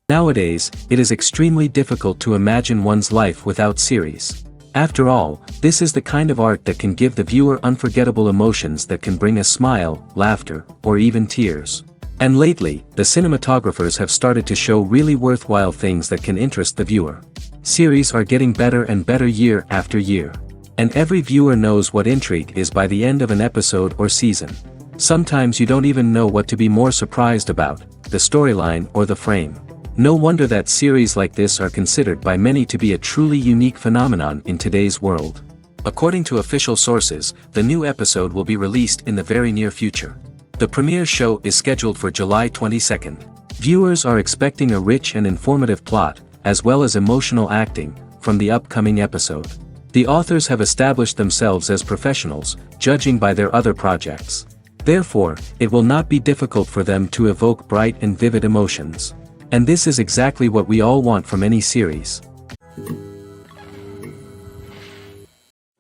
Nowadays, it is extremely difficult to imagine one's life without series. After all, this is the kind of art that can give the viewer unforgettable emotions that can bring a smile, laughter, or even tears. And lately, the cinematographers have started to show really worthwhile things that can interest the viewer. Series are getting better and better year after year. And every viewer knows what intrigue is by the end of an episode or season. Sometimes you don't even know what to be more surprised about, the storyline or the frame. No wonder that series like this are considered by many to be a truly unique phenomenon in today's world. According to official sources, the new episode will be released in the very near future. The premiere show is scheduled for July 22nd. Viewers are expecting a rich and informative plot, as well as emotional acting, from the upcoming episode. The authors have established themselves as professionals, judging by their other projects. Therefore, it will not be difficult for them to evoke bright and vivid emotions. And this is exactly what we all want from any series.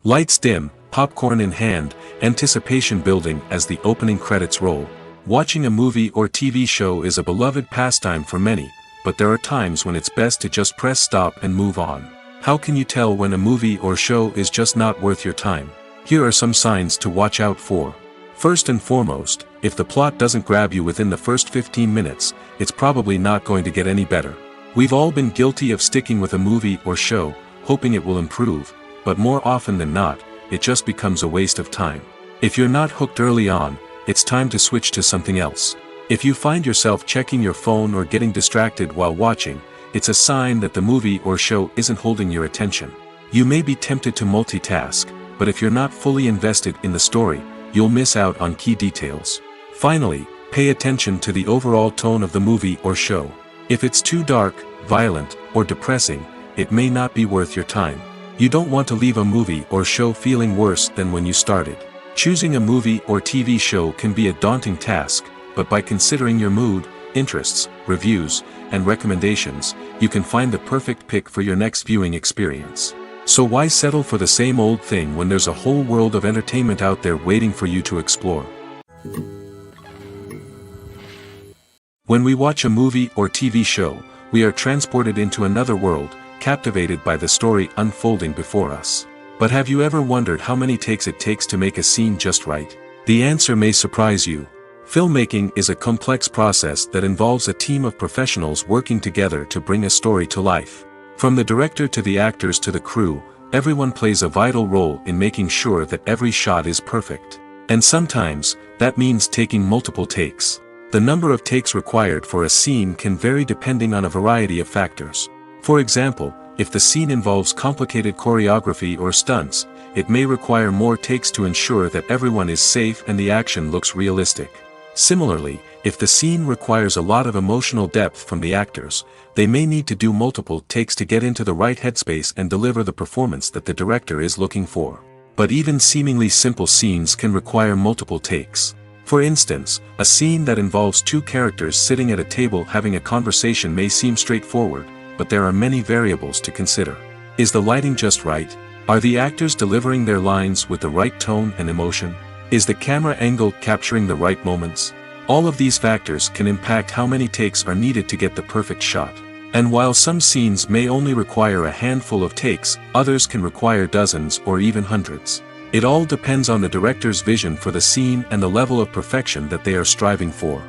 Lights dim, popcorn in hand, anticipation building as the opening credits roll. Watching a movie or TV show is a beloved pastime for many, but there are times when it's best to just press stop and move on. How can you tell when a movie or show is just not worth your time? Here are some signs to watch out for. First and foremost, if the plot doesn't grab you within the first 15 minutes, it's probably not going to get any better. We've all been guilty of sticking with a movie or show, hoping it will improve, but more often than not, it just becomes a waste of time. If you're not hooked early on, it's time to switch to something else. If you find yourself checking your phone or getting distracted while watching, it's a sign that the movie or show isn't holding your attention. You may be tempted to multitask, but if you're not fully invested in the story, you'll miss out on key details. Finally, pay attention to the overall tone of the movie or show. If it's too dark, violent, or depressing, it may not be worth your time. You don't want to leave a movie or show feeling worse than when you started. Choosing a movie or TV show can be a daunting task, but by considering your mood, interests, reviews, and recommendations, you can find the perfect pick for your next viewing experience. So why settle for the same old thing when there's a whole world of entertainment out there waiting for you to explore? When we watch a movie or TV show, we are transported into another world, captivated by the story unfolding before us. But have you ever wondered how many takes it takes to make a scene just right? The answer may surprise you. Filmmaking is a complex process that involves a team of professionals working together to bring a story to life. From the director to the actors to the crew, everyone plays a vital role in making sure that every shot is perfect. And sometimes, that means taking multiple takes. The number of takes required for a scene can vary depending on a variety of factors. For example, if the scene involves complicated choreography or stunts, it may require more takes to ensure that everyone is safe and the action looks realistic. Similarly, if the scene requires a lot of emotional depth from the actors, they may need to do multiple takes to get into the right headspace and deliver the performance that the director is looking for. But even seemingly simple scenes can require multiple takes. For instance, a scene that involves two characters sitting at a table having a conversation may seem straightforward, but there are many variables to consider. Is the lighting just right? Are the actors delivering their lines with the right tone and emotion? Is the camera angle capturing the right moments? All of these factors can impact how many takes are needed to get the perfect shot. And while some scenes may only require a handful of takes, others can require dozens or even hundreds. It all depends on the director's vision for the scene and the level of perfection that they are striving for.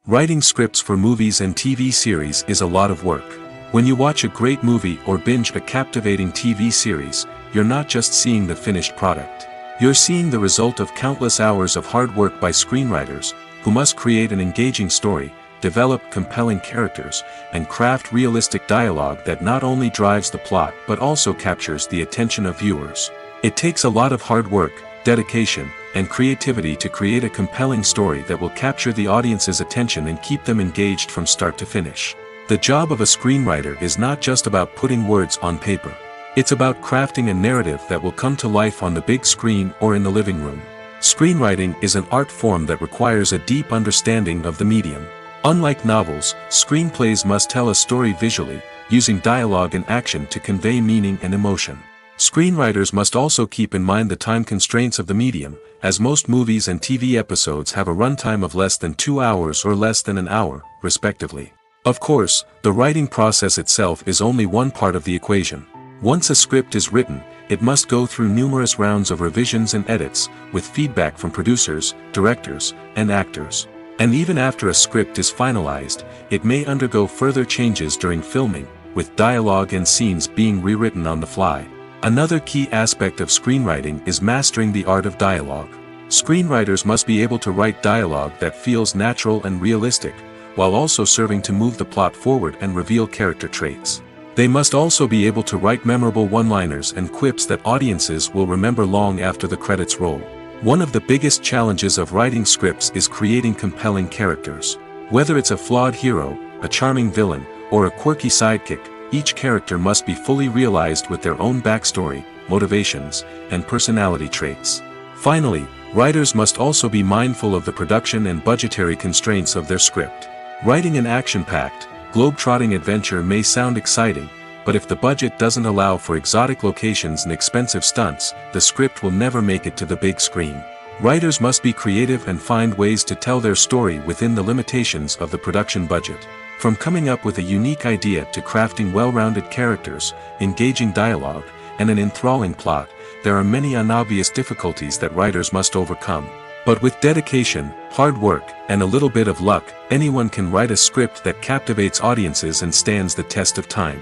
Writing scripts for movies and TV series is a lot of work. When you watch a great movie or binge a captivating TV series, you're not just seeing the finished product. You're seeing the result of countless hours of hard work by screenwriters, who must create an engaging story, develop compelling characters, and craft realistic dialogue that not only drives the plot but also captures the attention of viewers. It takes a lot of hard work, dedication, and creativity to create a compelling story that will capture the audience's attention and keep them engaged from start to finish. The job of a screenwriter is not just about putting words on paper. It's about crafting a narrative that will come to life on the big screen or in the living room. Screenwriting is an art form that requires a deep understanding of the medium. Unlike novels, screenplays must tell a story visually, using dialogue and action to convey meaning and emotion. Screenwriters must also keep in mind the time constraints of the medium, as most movies and TV episodes have a runtime of less than 2 hours or less than an hour, respectively. Of course, the writing process itself is only one part of the equation. Once a script is written, it must go through numerous rounds of revisions and edits, with feedback from producers, directors, and actors. And even after a script is finalized, it may undergo further changes during filming, with dialogue and scenes being rewritten on the fly. Another key aspect of screenwriting is mastering the art of dialogue. Screenwriters must be able to write dialogue that feels natural and realistic, while also serving to move the plot forward and reveal character traits. They must also be able to write memorable one-liners and quips that audiences will remember long after the credits roll. One of the biggest challenges of writing scripts is creating compelling characters. Whether it's a flawed hero, a charming villain, or a quirky sidekick, each character must be fully realized with their own backstory, motivations, and personality traits. Finally, writers must also be mindful of the production and budgetary constraints of their script. Writing an action-packed, globe-trotting adventure may sound exciting, but if the budget doesn't allow for exotic locations and expensive stunts, the script will never make it to the big screen. Writers must be creative and find ways to tell their story within the limitations of the production budget. From coming up with a unique idea to crafting well-rounded characters, engaging dialogue, and an enthralling plot, there are many unobvious difficulties that writers must overcome. But with dedication, hard work, and a little bit of luck, anyone can write a script that captivates audiences and stands the test of time.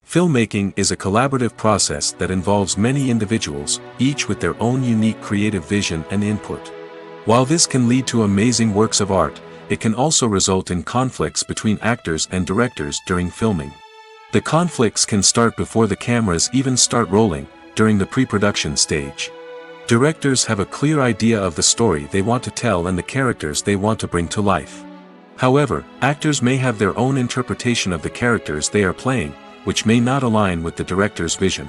Filmmaking is a collaborative process that involves many individuals, each with their own unique creative vision and input. While this can lead to amazing works of art, it can also result in conflicts between actors and directors during filming. The conflicts can start before the cameras even start rolling, during the pre-production stage. Directors have a clear idea of the story they want to tell and the characters they want to bring to life. However, actors may have their own interpretation of the characters they are playing, which may not align with the director's vision.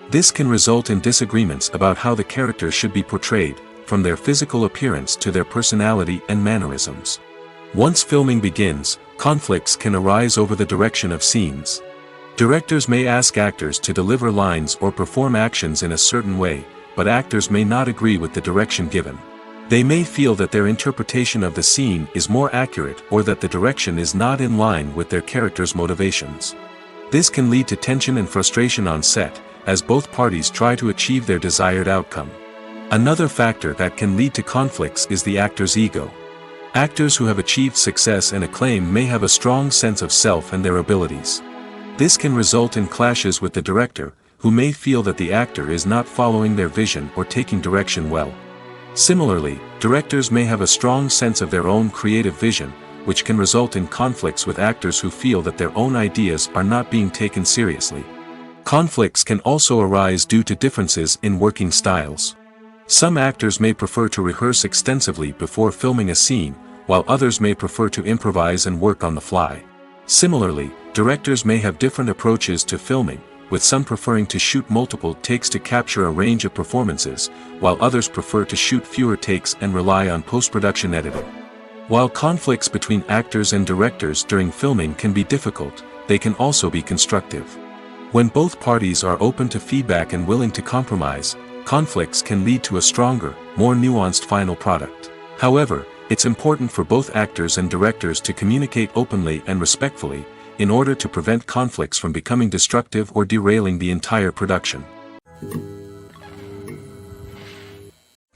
This can result in disagreements about how the characters should be portrayed, from their physical appearance to their personality and mannerisms. Once filming begins, conflicts can arise over the direction of scenes. Directors may ask actors to deliver lines or perform actions in a certain way, but actors may not agree with the direction given. They may feel that their interpretation of the scene is more accurate or that the direction is not in line with their character's motivations. This can lead to tension and frustration on set, as both parties try to achieve their desired outcome. Another factor that can lead to conflicts is the actor's ego. Actors who have achieved success and acclaim may have a strong sense of self and their abilities. This can result in clashes with the director, who may feel that the actor is not following their vision or taking direction well. Similarly, directors may have a strong sense of their own creative vision, which can result in conflicts with actors who feel that their own ideas are not being taken seriously. Conflicts can also arise due to differences in working styles. Some actors may prefer to rehearse extensively before filming a scene, while others may prefer to improvise and work on the fly. Similarly, directors may have different approaches to filming, with some preferring to shoot multiple takes to capture a range of performances, while others prefer to shoot fewer takes and rely on post-production editing. While conflicts between actors and directors during filming can be difficult, they can also be constructive. When both parties are open to feedback and willing to compromise, conflicts can lead to a stronger, more nuanced final product. However, it's important for both actors and directors to communicate openly and respectfully, in order to prevent conflicts from becoming destructive or derailing the entire production.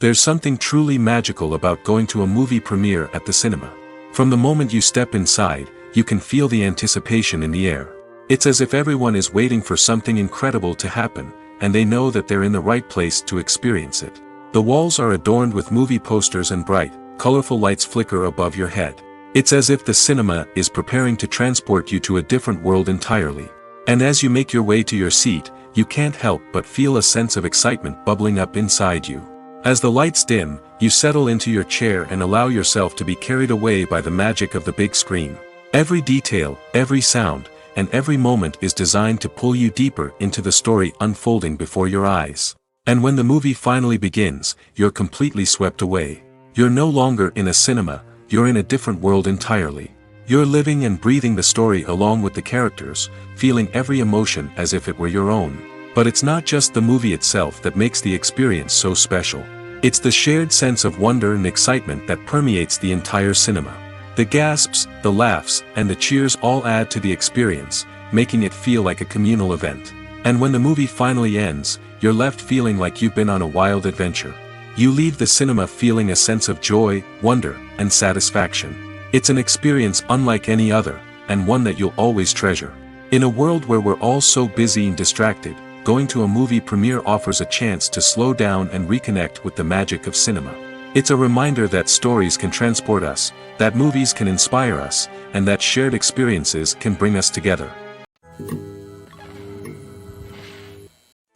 There's something truly magical about going to a movie premiere at the cinema. From the moment you step inside, you can feel the anticipation in the air. It's as if everyone is waiting for something incredible to happen, and they know that they're in the right place to experience it. The walls are adorned with movie posters and bright, colorful lights flicker above your head. It's as if the cinema is preparing to transport you to a different world entirely. And as you make your way to your seat, you can't help but feel a sense of excitement bubbling up inside you. As the lights dim, you settle into your chair and allow yourself to be carried away by the magic of the big screen. Every detail, every sound, and every moment is designed to pull you deeper into the story unfolding before your eyes. And when the movie finally begins, you're completely swept away. You're no longer in a cinema, you're in a different world entirely. You're living and breathing the story along with the characters, feeling every emotion as if it were your own. But it's not just the movie itself that makes the experience so special. It's the shared sense of wonder and excitement that permeates the entire cinema. The gasps, the laughs, and the cheers all add to the experience, making it feel like a communal event. And when the movie finally ends, you're left feeling like you've been on a wild adventure. You leave the cinema feeling a sense of joy, wonder, and satisfaction. It's an experience unlike any other, and one that you'll always treasure. In a world where we're all so busy and distracted, going to a movie premiere offers a chance to slow down and reconnect with the magic of cinema. It's a reminder that stories can transport us, that movies can inspire us, and that shared experiences can bring us together.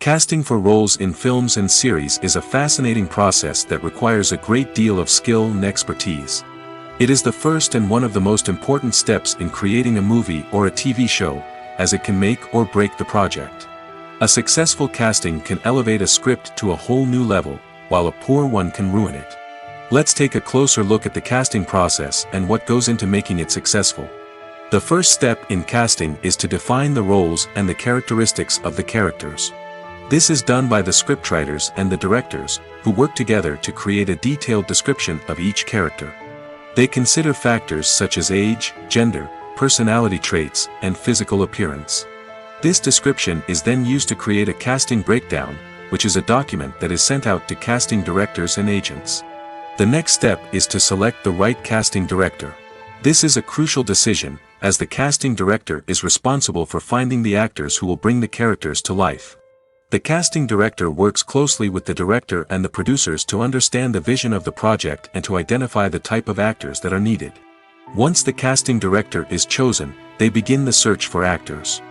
Casting for roles in films and series is a fascinating process that requires a great deal of skill and expertise. It is the first and one of the most important steps in creating a movie or a TV show, as it can make or break the project. A successful casting can elevate a script to a whole new level, while a poor one can ruin it. Let's take a closer look at the casting process and what goes into making it successful. The first step in casting is to define the roles and the characteristics of the characters. This is done by the scriptwriters and the directors, who work together to create a detailed description of each character. They consider factors such as age, gender, personality traits, and physical appearance. This description is then used to create a casting breakdown, which is a document that is sent out to casting directors and agents. The next step is to select the right casting director. This is a crucial decision, as the casting director is responsible for finding the actors who will bring the characters to life. The casting director works closely with the director and the producers to understand the vision of the project and to identify the type of actors that are needed. Once the casting director is chosen, they begin the search for actors.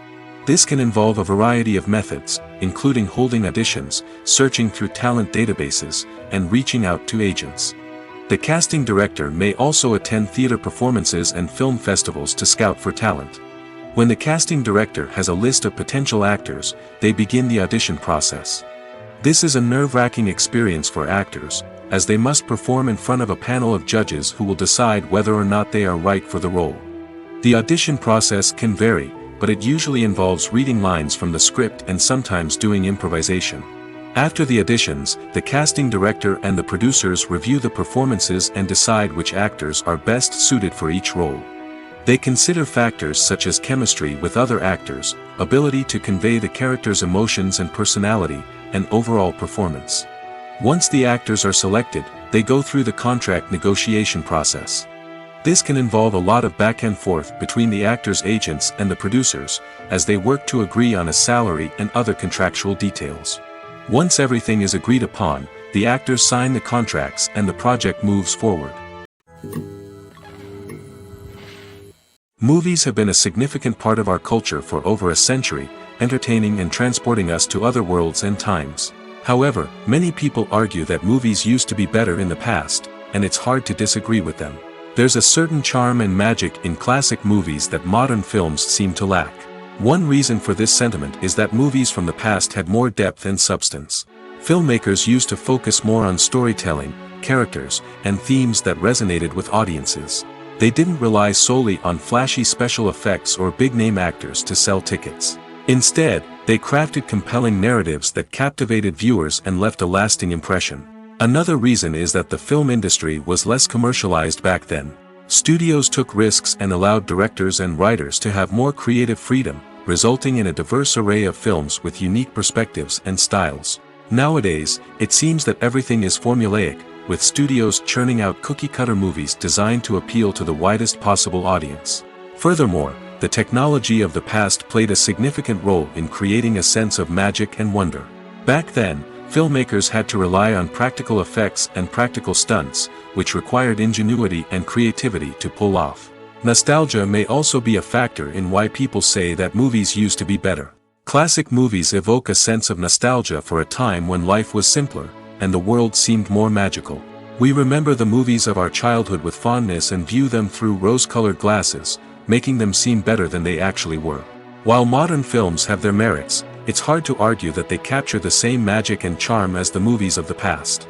This can involve a variety of methods, including holding auditions, searching through talent databases, and reaching out to agents. The casting director may also attend theater performances and film festivals to scout for talent. When the casting director has a list of potential actors, they begin the audition process. This is a nerve-wracking experience for actors, as they must perform in front of a panel of judges who will decide whether or not they are right for the role. The audition process can vary, but it usually involves reading lines from the script and sometimes doing improvisation. After the auditions, the casting director and the producers review the performances and decide which actors are best suited for each role. They consider factors such as chemistry with other actors, ability to convey the character's emotions and personality, and overall performance. Once the actors are selected, they go through the contract negotiation process. This can involve a lot of back and forth between the actors' agents and the producers, as they work to agree on a salary and other contractual details. Once everything is agreed upon, the actors sign the contracts and the project moves forward. Movies have been a significant part of our culture for over a century, entertaining and transporting us to other worlds and times. However, many people argue that movies used to be better in the past, and it's hard to disagree with them. There's a certain charm and magic in classic movies that modern films seem to lack. One reason for this sentiment is that movies from the past had more depth and substance. Filmmakers used to focus more on storytelling, characters, and themes that resonated with audiences. They didn't rely solely on flashy special effects or big-name actors to sell tickets. Instead, they crafted compelling narratives that captivated viewers and left a lasting impression. Another reason is that the film industry was less commercialized back then. Studios took risks and allowed directors and writers to have more creative freedom, resulting in a diverse array of films with unique perspectives and styles. Nowadays, it seems that everything is formulaic, with studios churning out cookie-cutter movies designed to appeal to the widest possible audience. Furthermore, the technology of the past played a significant role in creating a sense of magic and wonder. Back then, filmmakers had to rely on practical effects and practical stunts, which required ingenuity and creativity to pull off. Nostalgia may also be a factor in why people say that movies used to be better. Classic movies evoke a sense of nostalgia for a time when life was simpler, and the world seemed more magical. We remember the movies of our childhood with fondness and view them through rose-colored glasses, making them seem better than they actually were. While modern films have their merits, it's hard to argue that they capture the same magic and charm as the movies of the past.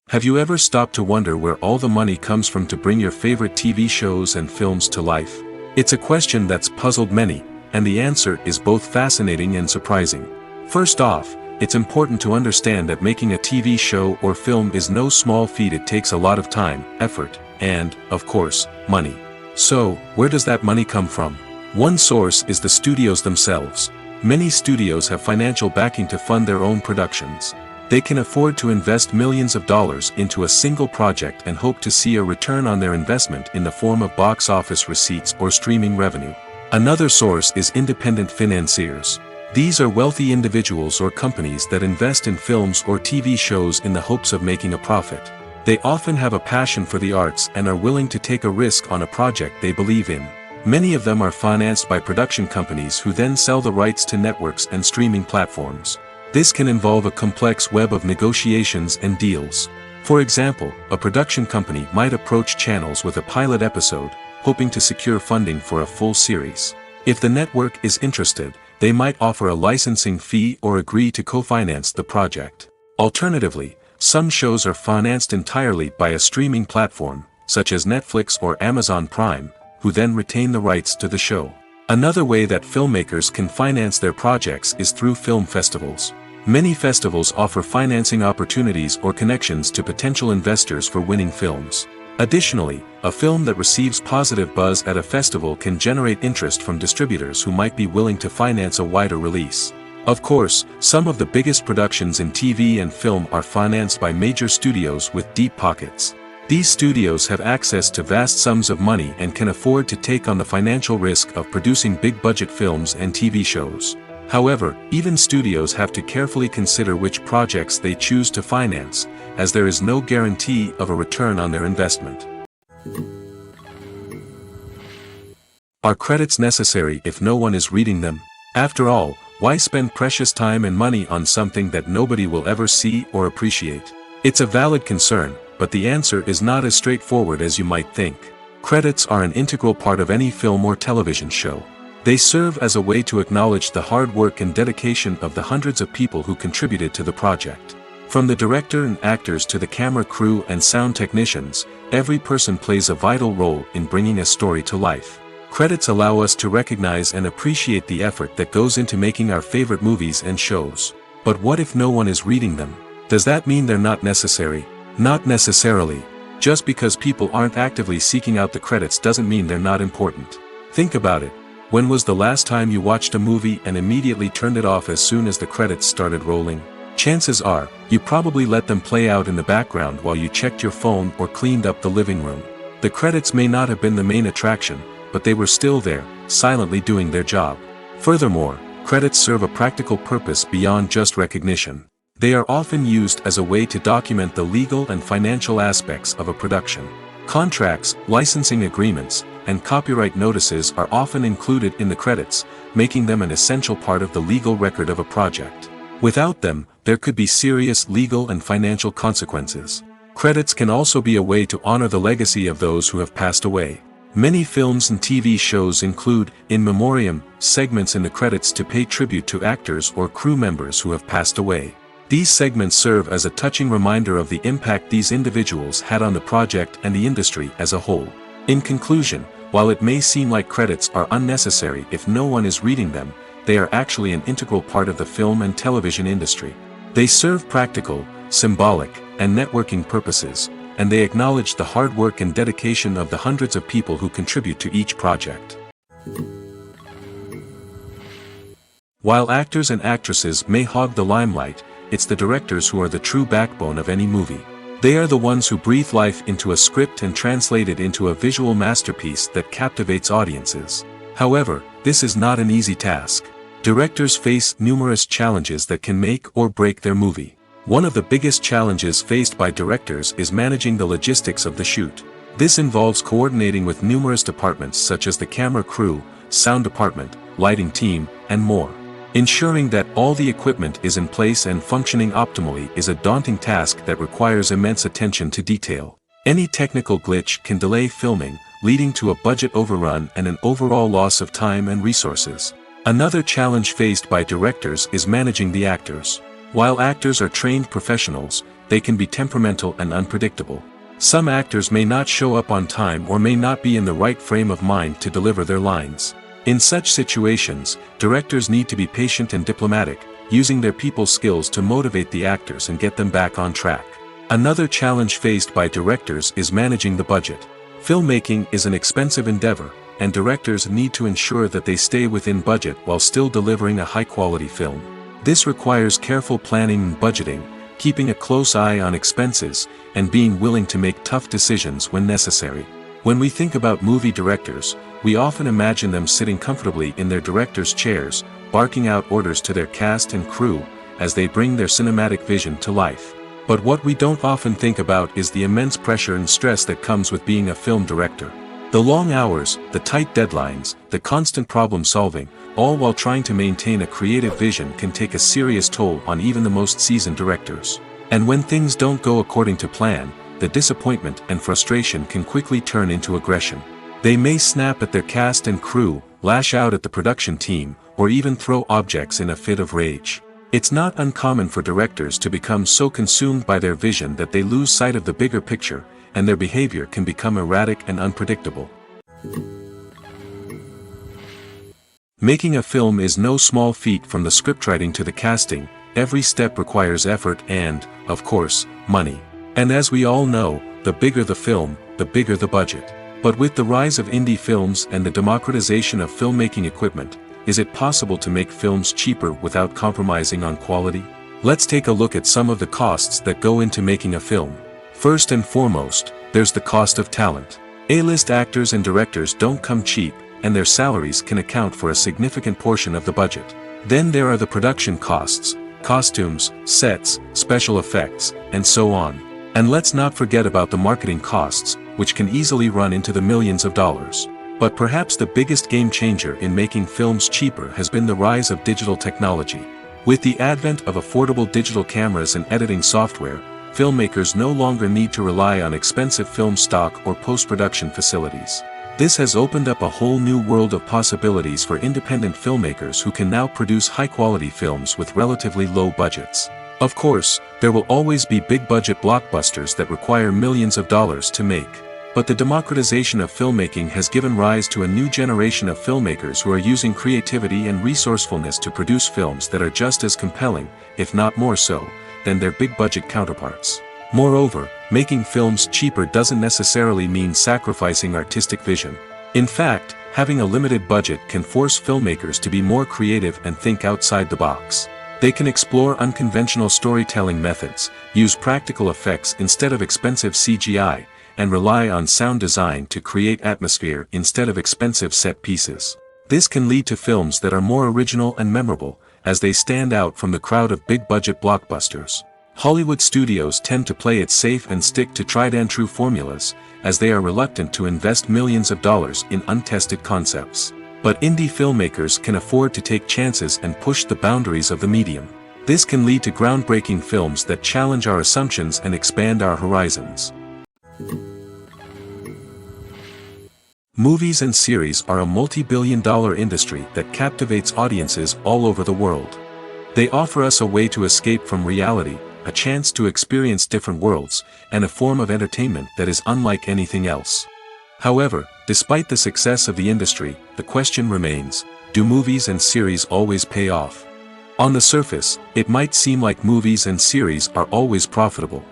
Have you ever stopped to wonder where all the money comes from to bring your favorite TV shows and films to life? It's a question that's puzzled many, and the answer is both fascinating and surprising. First off, it's important to understand that making a TV show or film is no small feat. It takes a lot of time, effort, and, of course, money. So, where does that money come from? One source is the studios themselves. Many studios have financial backing to fund their own productions. They can afford to invest millions of dollars into a single project and hope to see a return on their investment in the form of box office receipts or streaming revenue. Another source is independent financiers. These are wealthy individuals or companies that invest in films or TV shows in the hopes of making a profit. They often have a passion for the arts and are willing to take a risk on a project they believe in. Many of them are financed by production companies who then sell the rights to networks and streaming platforms. This can involve a complex web of negotiations and deals. For example, a production company might approach channels with a pilot episode, hoping to secure funding for a full series. If the network is interested, they might offer a licensing fee or agree to co-finance the project. Alternatively, some shows are financed entirely by a streaming platform, such as Netflix or Amazon Prime, who then retain the rights to the show. Another way that filmmakers can finance their projects is through film festivals. Many festivals offer financing opportunities or connections to potential investors for winning films. Additionally, a film that receives positive buzz at a festival can generate interest from distributors who might be willing to finance a wider release. Of course, some of the biggest productions in TV and film are financed by major studios with deep pockets. These studios have access to vast sums of money and can afford to take on the financial risk of producing big-budget films and TV shows. However, even studios have to carefully consider which projects they choose to finance, as there is no guarantee of a return on their investment. Are credits necessary if no one is reading them? After all, why spend precious time and money on something that nobody will ever see or appreciate? It's a valid concern, but the answer is not as straightforward as you might think. Credits are an integral part of any film or television show. They serve as a way to acknowledge the hard work and dedication of the hundreds of people who contributed to the project. From the director and actors to the camera crew and sound technicians, every person plays a vital role in bringing a story to life. Credits allow us to recognize and appreciate the effort that goes into making our favorite movies and shows. But what if no one is reading them? Does that mean they're not necessary? Not necessarily. Just because people aren't actively seeking out the credits doesn't mean they're not important. Think about it. When was the last time you watched a movie and immediately turned it off as soon as the credits started rolling? Chances are, you probably let them play out in the background while you checked your phone or cleaned up the living room. The credits may not have been the main attraction, but they were still there, silently doing their job. Furthermore, credits serve a practical purpose beyond just recognition. They are often used as a way to document the legal and financial aspects of a production. Contracts, licensing agreements, and copyright notices are often included in the credits, making them an essential part of the legal record of a project. Without them, there could be serious legal and financial consequences. Credits can also be a way to honor the legacy of those who have passed away. Many films and TV shows include, in memoriam, segments in the credits to pay tribute to actors or crew members who have passed away. These segments serve as a touching reminder of the impact these individuals had on the project and the industry as a whole. In conclusion, while it may seem like credits are unnecessary if no one is reading them, they are actually an integral part of the film and television industry. They serve practical, symbolic, and networking purposes, and they acknowledge the hard work and dedication of the hundreds of people who contribute to each project. While actors and actresses may hog the limelight, it's the directors who are the true backbone of any movie. They are the ones who breathe life into a script and translate it into a visual masterpiece that captivates audiences. However, this is not an easy task. Directors face numerous challenges that can make or break their movie. One of the biggest challenges faced by directors is managing the logistics of the shoot. This involves coordinating with numerous departments such as the camera crew, sound department, lighting team, and more. Ensuring that all the equipment is in place and functioning optimally is a daunting task that requires immense attention to detail. Any technical glitch can delay filming, leading to a budget overrun and an overall loss of time and resources. Another challenge faced by directors is managing the actors. While actors are trained professionals, they can be temperamental and unpredictable. Some actors may not show up on time or may not be in the right frame of mind to deliver their lines. In such situations, directors need to be patient and diplomatic, using their people skills to motivate the actors and get them back on track. Another challenge faced by directors is managing the budget. Filmmaking is an expensive endeavor, and directors need to ensure that they stay within budget while still delivering a high-quality film. This requires careful planning and budgeting, keeping a close eye on expenses, and being willing to make tough decisions when necessary. When we think about movie directors, we often imagine them sitting comfortably in their director's chairs, barking out orders to their cast and crew, as they bring their cinematic vision to life. But what we don't often think about is the immense pressure and stress that comes with being a film director. The long hours, the tight deadlines, the constant problem solving, all while trying to maintain a creative vision can take a serious toll on even the most seasoned directors. And when things don't go according to plan, the disappointment and frustration can quickly turn into aggression. They may snap at their cast and crew, lash out at the production team, or even throw objects in a fit of rage. It's not uncommon for directors to become so consumed by their vision that they lose sight of the bigger picture, and their behavior can become erratic and unpredictable. Making a film is no small feat. From the scriptwriting to the casting, every step requires effort and, of course, money. And as we all know, the bigger the film, the bigger the budget. But with the rise of indie films and the democratization of filmmaking equipment, is it possible to make films cheaper without compromising on quality? Let's take a look at some of the costs that go into making a film. First and foremost, there's the cost of talent. A-list actors and directors don't come cheap, and their salaries can account for a significant portion of the budget. Then there are the production costs, costumes, sets, special effects, and so on. And let's not forget about the marketing costs, which can easily run into the millions of dollars. But perhaps the biggest game changer in making films cheaper has been the rise of digital technology. With the advent of affordable digital cameras and editing software, filmmakers no longer need to rely on expensive film stock or post-production facilities. This has opened up a whole new world of possibilities for independent filmmakers who can now produce high-quality films with relatively low budgets. Of course, there will always be big-budget blockbusters that require millions of dollars to make. But the democratization of filmmaking has given rise to a new generation of filmmakers who are using creativity and resourcefulness to produce films that are just as compelling, if not more so, than their big-budget counterparts. Moreover, making films cheaper doesn't necessarily mean sacrificing artistic vision. In fact, having a limited budget can force filmmakers to be more creative and think outside the box. They can explore unconventional storytelling methods, use practical effects instead of expensive CGI, and rely on sound design to create atmosphere instead of expensive set pieces. This can lead to films that are more original and memorable, as they stand out from the crowd of big-budget blockbusters. Hollywood studios tend to play it safe and stick to tried-and-true formulas, as they are reluctant to invest millions of dollars in untested concepts. But indie filmmakers can afford to take chances and push the boundaries of the medium. This can lead to groundbreaking films that challenge our assumptions and expand our horizons. Movies and series are a multi-billion-dollar industry that captivates audiences all over the world. They offer us a way to escape from reality, a chance to experience different worlds, and a form of entertainment that is unlike anything else. However, despite the success of the industry, the question remains, do movies and series always pay off? On the surface, it might seem like movies and series are always profitable.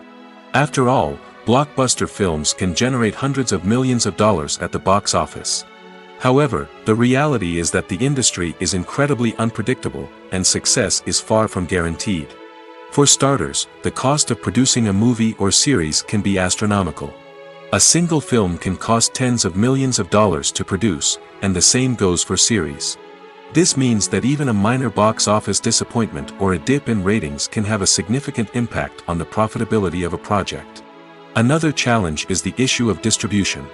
After all, blockbuster films can generate hundreds of millions of dollars at the box office. However, the reality is that the industry is incredibly unpredictable, and success is far from guaranteed. For starters, the cost of producing a movie or series can be astronomical. A single film can cost tens of millions of dollars to produce, and the same goes for series. This means that even a minor box office disappointment or a dip in ratings can have a significant impact on the profitability of a project. Another challenge is the issue of distribution.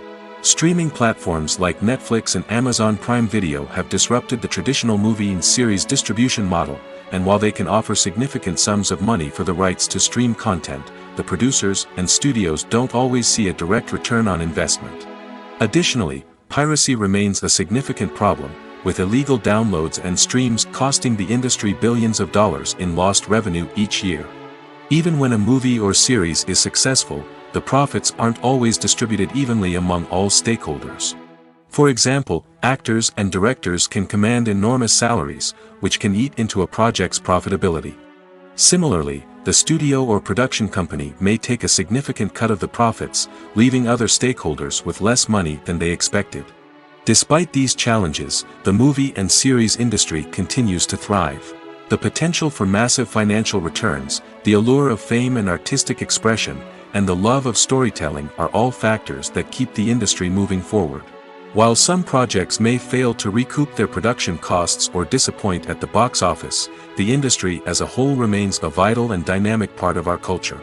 Streaming platforms like Netflix and Amazon Prime Video have disrupted the traditional movie and series distribution model, and while they can offer significant sums of money for the rights to stream content, the producers and studios don't always see a direct return on investment. Additionally, piracy remains a significant problem, with illegal downloads and streams costing the industry billions of dollars in lost revenue each year. Even when a movie or series is successful, the profits aren't always distributed evenly among all stakeholders. For example, actors and directors can command enormous salaries, which can eat into a project's profitability. Similarly, the studio or production company may take a significant cut of the profits, leaving other stakeholders with less money than they expected. Despite these challenges, the movie and series industry continues to thrive. The potential for massive financial returns, the allure of fame and artistic expression, and the love of storytelling are all factors that keep the industry moving forward. While some projects may fail to recoup their production costs or disappoint at the box office, the industry as a whole remains a vital and dynamic part of our culture.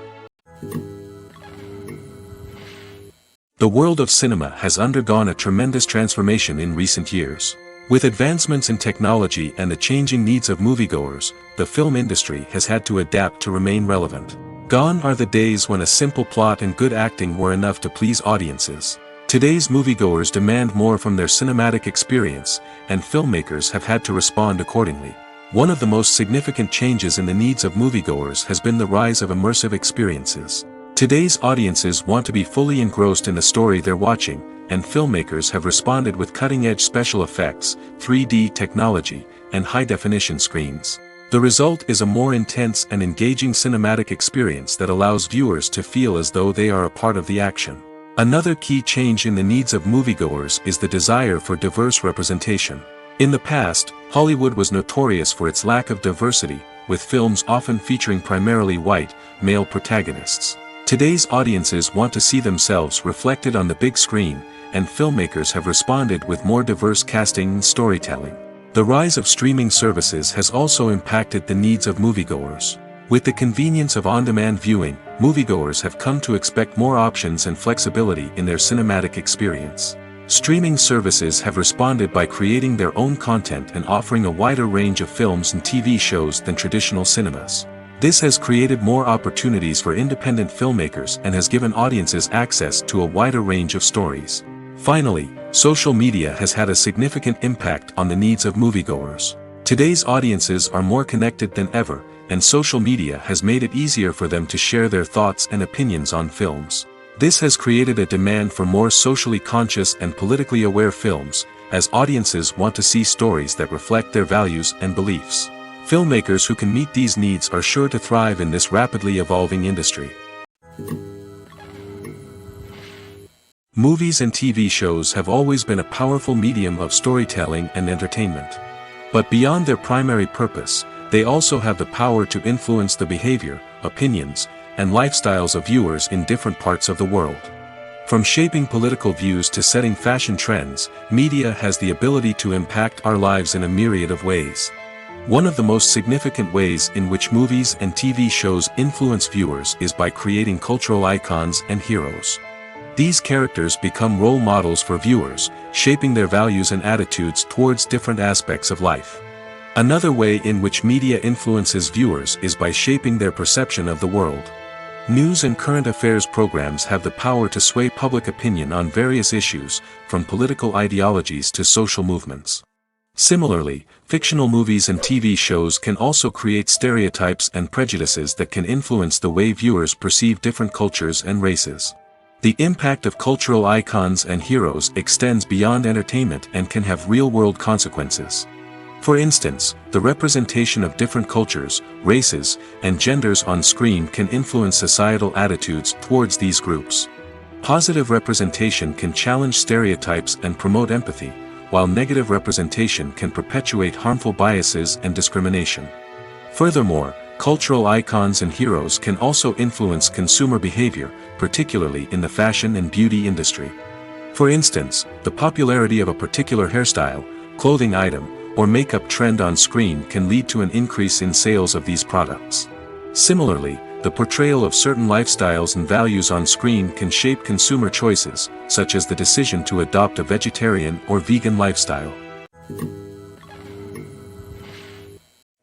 The world of cinema has undergone a tremendous transformation in recent years. With advancements in technology and the changing needs of moviegoers, the film industry has had to adapt to remain relevant. Gone are the days when a simple plot and good acting were enough to please audiences. Today's moviegoers demand more from their cinematic experience, and filmmakers have had to respond accordingly. One of the most significant changes in the needs of moviegoers has been the rise of immersive experiences. Today's audiences want to be fully engrossed in the story they're watching, and filmmakers have responded with cutting-edge special effects, 3D technology, and high-definition screens. The result is a more intense and engaging cinematic experience that allows viewers to feel as though they are a part of the action. Another key change in the needs of moviegoers is the desire for diverse representation. In the past, Hollywood was notorious for its lack of diversity, with films often featuring primarily white, male protagonists. Today's audiences want to see themselves reflected on the big screen, and filmmakers have responded with more diverse casting and storytelling. The rise of streaming services has also impacted the needs of moviegoers. With the convenience of on-demand viewing, moviegoers have come to expect more options and flexibility in their cinematic experience. Streaming services have responded by creating their own content and offering a wider range of films and TV shows than traditional cinemas. This has created more opportunities for independent filmmakers and has given audiences access to a wider range of stories. Finally, social media has had a significant impact on the needs of moviegoers. Today's audiences are more connected than ever, and social media has made it easier for them to share their thoughts and opinions on films. This has created a demand for more socially conscious and politically aware films, as audiences want to see stories that reflect their values and beliefs. Filmmakers who can meet these needs are sure to thrive in this rapidly evolving industry. Movies and TV shows have always been a powerful medium of storytelling and entertainment. But beyond their primary purpose, they also have the power to influence the behavior, opinions, and lifestyles of viewers in different parts of the world. From shaping political views to setting fashion trends, media has the ability to impact our lives in a myriad of ways. One of the most significant ways in which movies and TV shows influence viewers is by creating cultural icons and heroes. These characters become role models for viewers, shaping their values and attitudes towards different aspects of life. Another way in which media influences viewers is by shaping their perception of the world. News and current affairs programs have the power to sway public opinion on various issues, from political ideologies to social movements. Similarly, fictional movies and TV shows can also create stereotypes and prejudices that can influence the way viewers perceive different cultures and races. The impact of cultural icons and heroes extends beyond entertainment and can have real-world consequences. For instance, the representation of different cultures, races, and genders on screen can influence societal attitudes towards these groups. Positive representation can challenge stereotypes and promote empathy, while negative representation can perpetuate harmful biases and discrimination. Furthermore, cultural icons and heroes can also influence consumer behavior, particularly in the fashion and beauty industry. For instance, the popularity of a particular hairstyle, clothing item, or makeup trend on screen can lead to an increase in sales of these products. Similarly, the portrayal of certain lifestyles and values on screen can shape consumer choices, such as the decision to adopt a vegetarian or vegan lifestyle.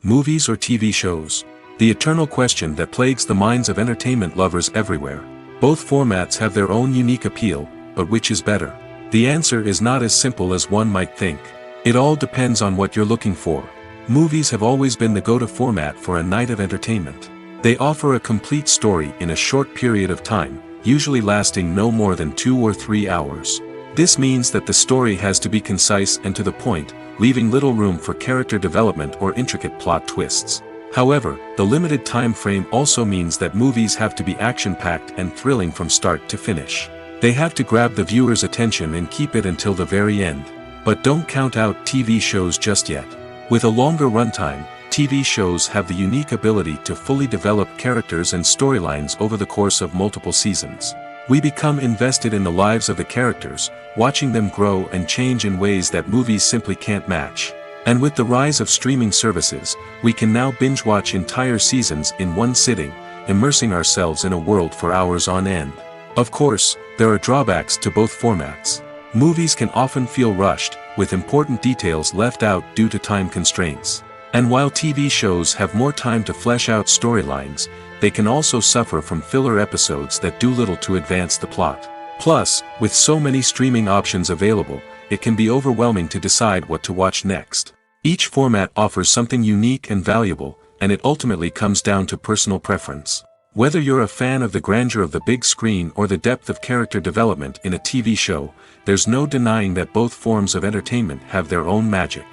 Movies or TV shows? The eternal question that plagues the minds of entertainment lovers everywhere. Both formats have their own unique appeal, but which is better? The answer is not as simple as one might think. It all depends on what you're looking for. Movies have always been the go-to format for a night of entertainment. They offer a complete story in a short period of time, usually lasting no more than 2 or 3 hours. This means that the story has to be concise and to the point, leaving little room for character development or intricate plot twists. However, the limited time frame also means that movies have to be action-packed and thrilling from start to finish. They have to grab the viewer's attention and keep it until the very end. But don't count out TV shows just yet. With a longer runtime, TV shows have the unique ability to fully develop characters and storylines over the course of multiple seasons. We become invested in the lives of the characters, watching them grow and change in ways that movies simply can't match. And with the rise of streaming services, we can now binge-watch entire seasons in one sitting, immersing ourselves in a world for hours on end. Of course, there are drawbacks to both formats. Movies can often feel rushed, with important details left out due to time constraints. And while TV shows have more time to flesh out storylines, they can also suffer from filler episodes that do little to advance the plot. Plus, with so many streaming options available, it can be overwhelming to decide what to watch next. Each format offers something unique and valuable, and it ultimately comes down to personal preference. Whether you're a fan of the grandeur of the big screen or the depth of character development in a TV show, there's no denying that both forms of entertainment have their own magic.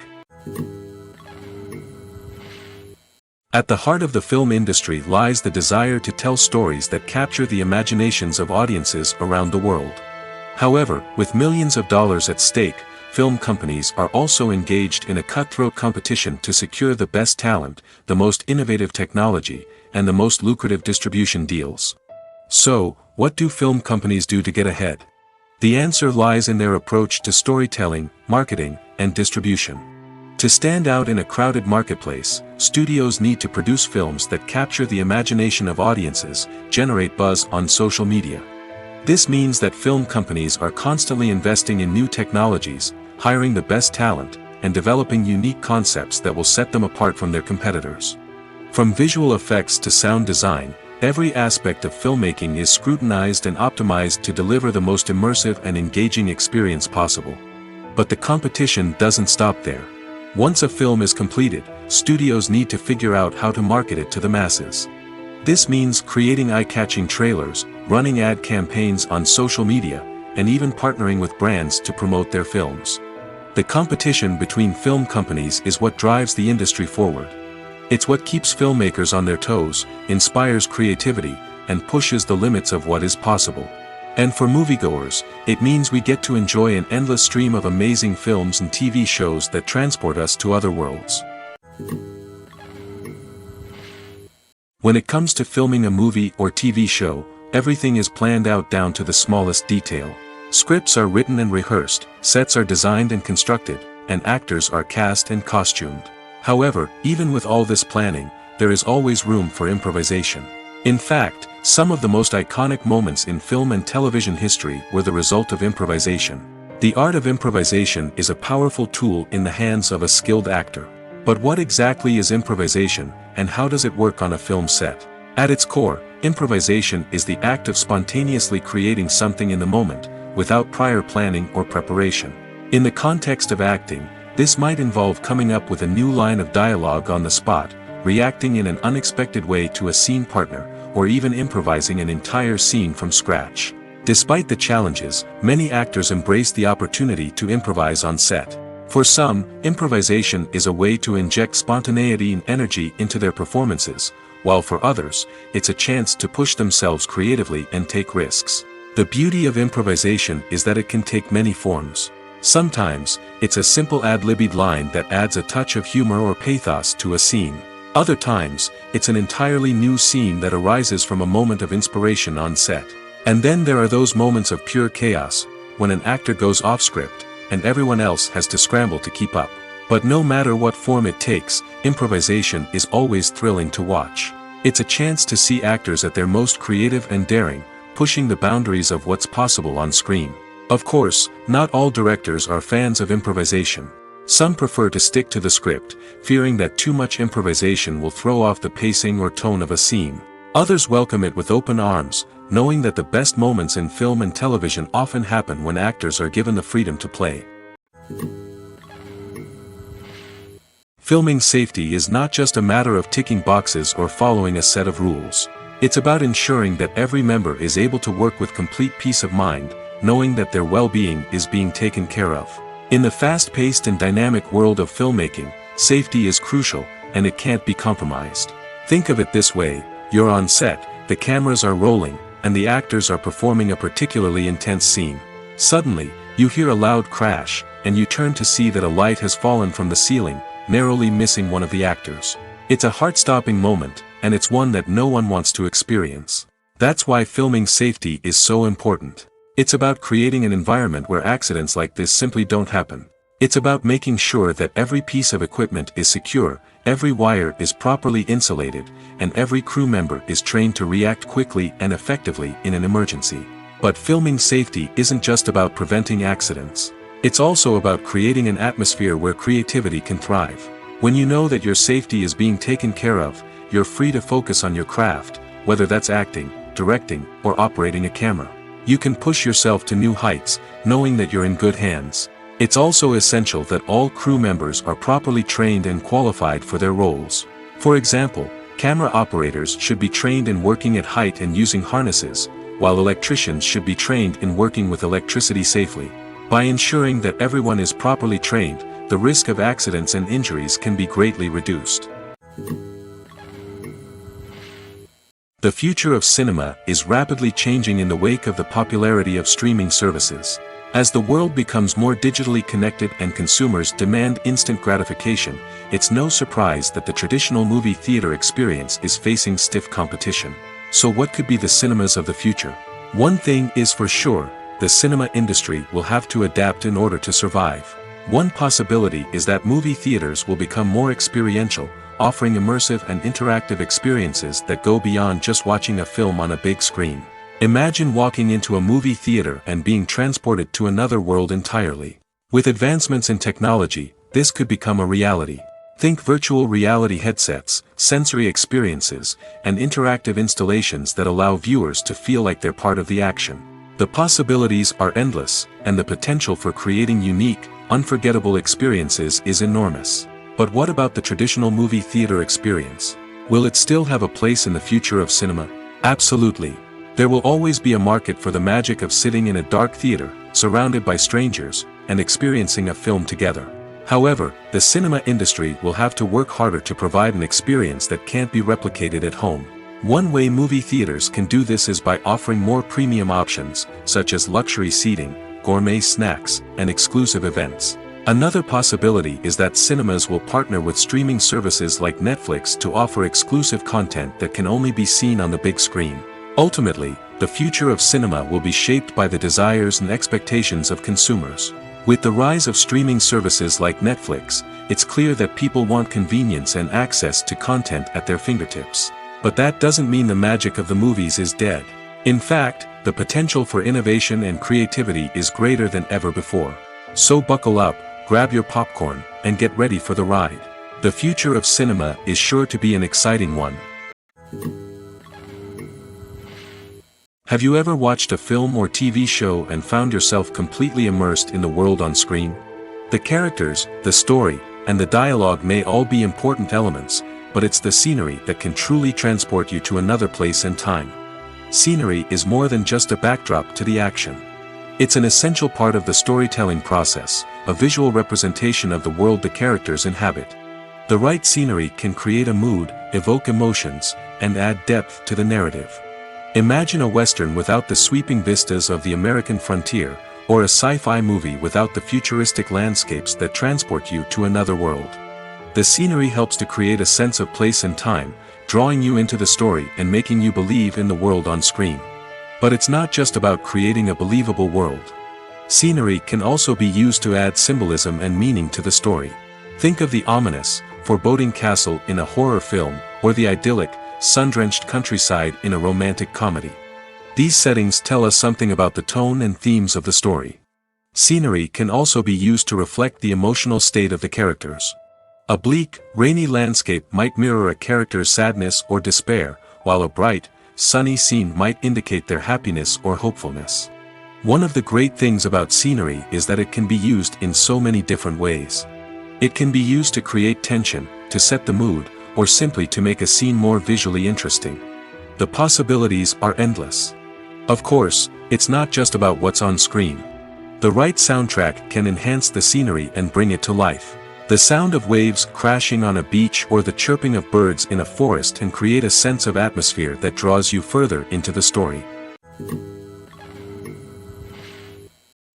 At the heart of the film industry lies the desire to tell stories that capture the imaginations of audiences around the world. However, with millions of dollars at stake, film companies are also engaged in a cutthroat competition to secure the best talent, the most innovative technology, and the most lucrative distribution deals. So, what do film companies do to get ahead? The answer lies in their approach to storytelling, marketing, and distribution. To stand out in a crowded marketplace, studios need to produce films that capture the imagination of audiences, generate buzz on social media. This means that film companies are constantly investing in new technologies, hiring the best talent, and developing unique concepts that will set them apart from their competitors. From visual effects to sound design, every aspect of filmmaking is scrutinized and optimized to deliver the most immersive and engaging experience possible. But the competition doesn't stop there. Once a film is completed, studios need to figure out how to market it to the masses. This means creating eye-catching trailers, running ad campaigns on social media, and even partnering with brands to promote their films. The competition between film companies is what drives the industry forward. It's what keeps filmmakers on their toes, inspires creativity, and pushes the limits of what is possible. And for moviegoers, it means we get to enjoy an endless stream of amazing films and TV shows that transport us to other worlds. When it comes to filming a movie or TV show, everything is planned out down to the smallest detail. Scripts are written and rehearsed, sets are designed and constructed, and actors are cast and costumed. However, even with all this planning, there is always room for improvisation. In fact, some of the most iconic moments in film and television history were the result of improvisation. The art of improvisation is a powerful tool in the hands of a skilled actor. But what exactly is improvisation, and how does it work on a film set? At its core, improvisation is the act of spontaneously creating something in the moment, without prior planning or preparation. In the context of acting, this might involve coming up with a new line of dialogue on the spot, reacting in an unexpected way to a scene partner, or even improvising an entire scene from scratch. Despite the challenges, many actors embrace the opportunity to improvise on set. For some, improvisation is a way to inject spontaneity and energy into their performances, while for others, it's a chance to push themselves creatively and take risks. The beauty of improvisation is that it can take many forms. Sometimes, It's a simple ad-libbed line that adds a touch of humor or pathos to a scene. Other times, it's an entirely new scene that arises from a moment of inspiration on set. And then there are those moments of pure chaos, when an actor goes off script, and everyone else has to scramble to keep up. But no matter what form it takes, improvisation is always thrilling to watch. It's a chance to see actors at their most creative and daring, pushing the boundaries of what's possible on screen. Of course, not all directors are fans of improvisation. Some prefer to stick to the script, fearing that too much improvisation will throw off the pacing or tone of a scene. Others welcome it with open arms, knowing that the best moments in film and television often happen when actors are given the freedom to play. Filming safety is not just a matter of ticking boxes or following a set of rules. It's about ensuring that every member is able to work with complete peace of mind, knowing that their well-being is being taken care of. In the fast-paced and dynamic world of filmmaking, safety is crucial, and it can't be compromised. Think of it this way: you're on set, the cameras are rolling, and the actors are performing a particularly intense scene. Suddenly, you hear a loud crash, and you turn to see that a light has fallen from the ceiling, narrowly missing one of the actors. It's a heart-stopping moment, and it's one that no one wants to experience. That's why filming safety is so important. It's about creating an environment where accidents like this simply don't happen. It's about making sure that every piece of equipment is secure, every wire is properly insulated, and every crew member is trained to react quickly and effectively in an emergency. But filming safety isn't just about preventing accidents. It's also about creating an atmosphere where creativity can thrive. When you know that your safety is being taken care of, you're free to focus on your craft, whether that's acting, directing, or operating a camera. You can push yourself to new heights, knowing that you're in good hands. It's also essential that all crew members are properly trained and qualified for their roles. For example, camera operators should be trained in working at height and using harnesses, while electricians should be trained in working with electricity safely. By ensuring that everyone is properly trained, the risk of accidents and injuries can be greatly reduced. The future of cinema is rapidly changing in the wake of the popularity of streaming services. As the world becomes more digitally connected and consumers demand instant gratification, it's no surprise that the traditional movie theater experience is facing stiff competition. So what could be the cinemas of the future? One thing is for sure: the cinema industry will have to adapt in order to survive. One possibility is that movie theaters will become more experiential, offering immersive and interactive experiences that go beyond just watching a film on a big screen. Imagine walking into a movie theater and being transported to another world entirely. With advancements in technology, this could become a reality. Think virtual reality headsets, sensory experiences, and interactive installations that allow viewers to feel like they're part of the action. The possibilities are endless, and the potential for creating unique, unforgettable experiences is enormous. But what about the traditional movie theater experience? Will it still have a place in the future of cinema? Absolutely. There will always be a market for the magic of sitting in a dark theater, surrounded by strangers, and experiencing a film together. However, the cinema industry will have to work harder to provide an experience that can't be replicated at home. One way movie theaters can do this is by offering more premium options, such as luxury seating, gourmet snacks, and exclusive events. Another possibility is that cinemas will partner with streaming services like Netflix to offer exclusive content that can only be seen on the big screen. Ultimately, the future of cinema will be shaped by the desires and expectations of consumers. With the rise of streaming services like Netflix, it's clear that people want convenience and access to content at their fingertips. But that doesn't mean the magic of the movies is dead. In fact, the potential for innovation and creativity is greater than ever before. So buckle up, grab your popcorn, and get ready for the ride. The future of cinema is sure to be an exciting one. Have you ever watched a film or TV show and found yourself completely immersed in the world on screen? The characters, the story, and the dialogue may all be important elements, but it's the scenery that can truly transport you to another place and time. Scenery is more than just a backdrop to the action. It's an essential part of the storytelling process, a visual representation of the world the characters inhabit. The right scenery can create a mood, evoke emotions, and add depth to the narrative. Imagine a western without the sweeping vistas of the American frontier, or a sci-fi movie without the futuristic landscapes that transport you to another world. The scenery helps to create a sense of place and time, drawing you into the story and making you believe in the world on screen. But it's not just about creating a believable world. Scenery can also be used to add symbolism and meaning to the story. Think of the ominous, foreboding castle in a horror film, or the idyllic, sun-drenched countryside in a romantic comedy. These settings tell us something about the tone and themes of the story. Scenery can also be used to reflect the emotional state of the characters. A bleak, rainy landscape might mirror a character's sadness or despair, while a bright, sunny scene might indicate their happiness or hopefulness. One of the great things about scenery is that it can be used in so many different ways. It can be used to create tension, to set the mood, or simply to make a scene more visually interesting. The possibilities are endless. Of course, it's not just about what's on screen. The right soundtrack can enhance the scenery and bring it to life. The sound of waves crashing on a beach or the chirping of birds in a forest can create a sense of atmosphere that draws you further into the story.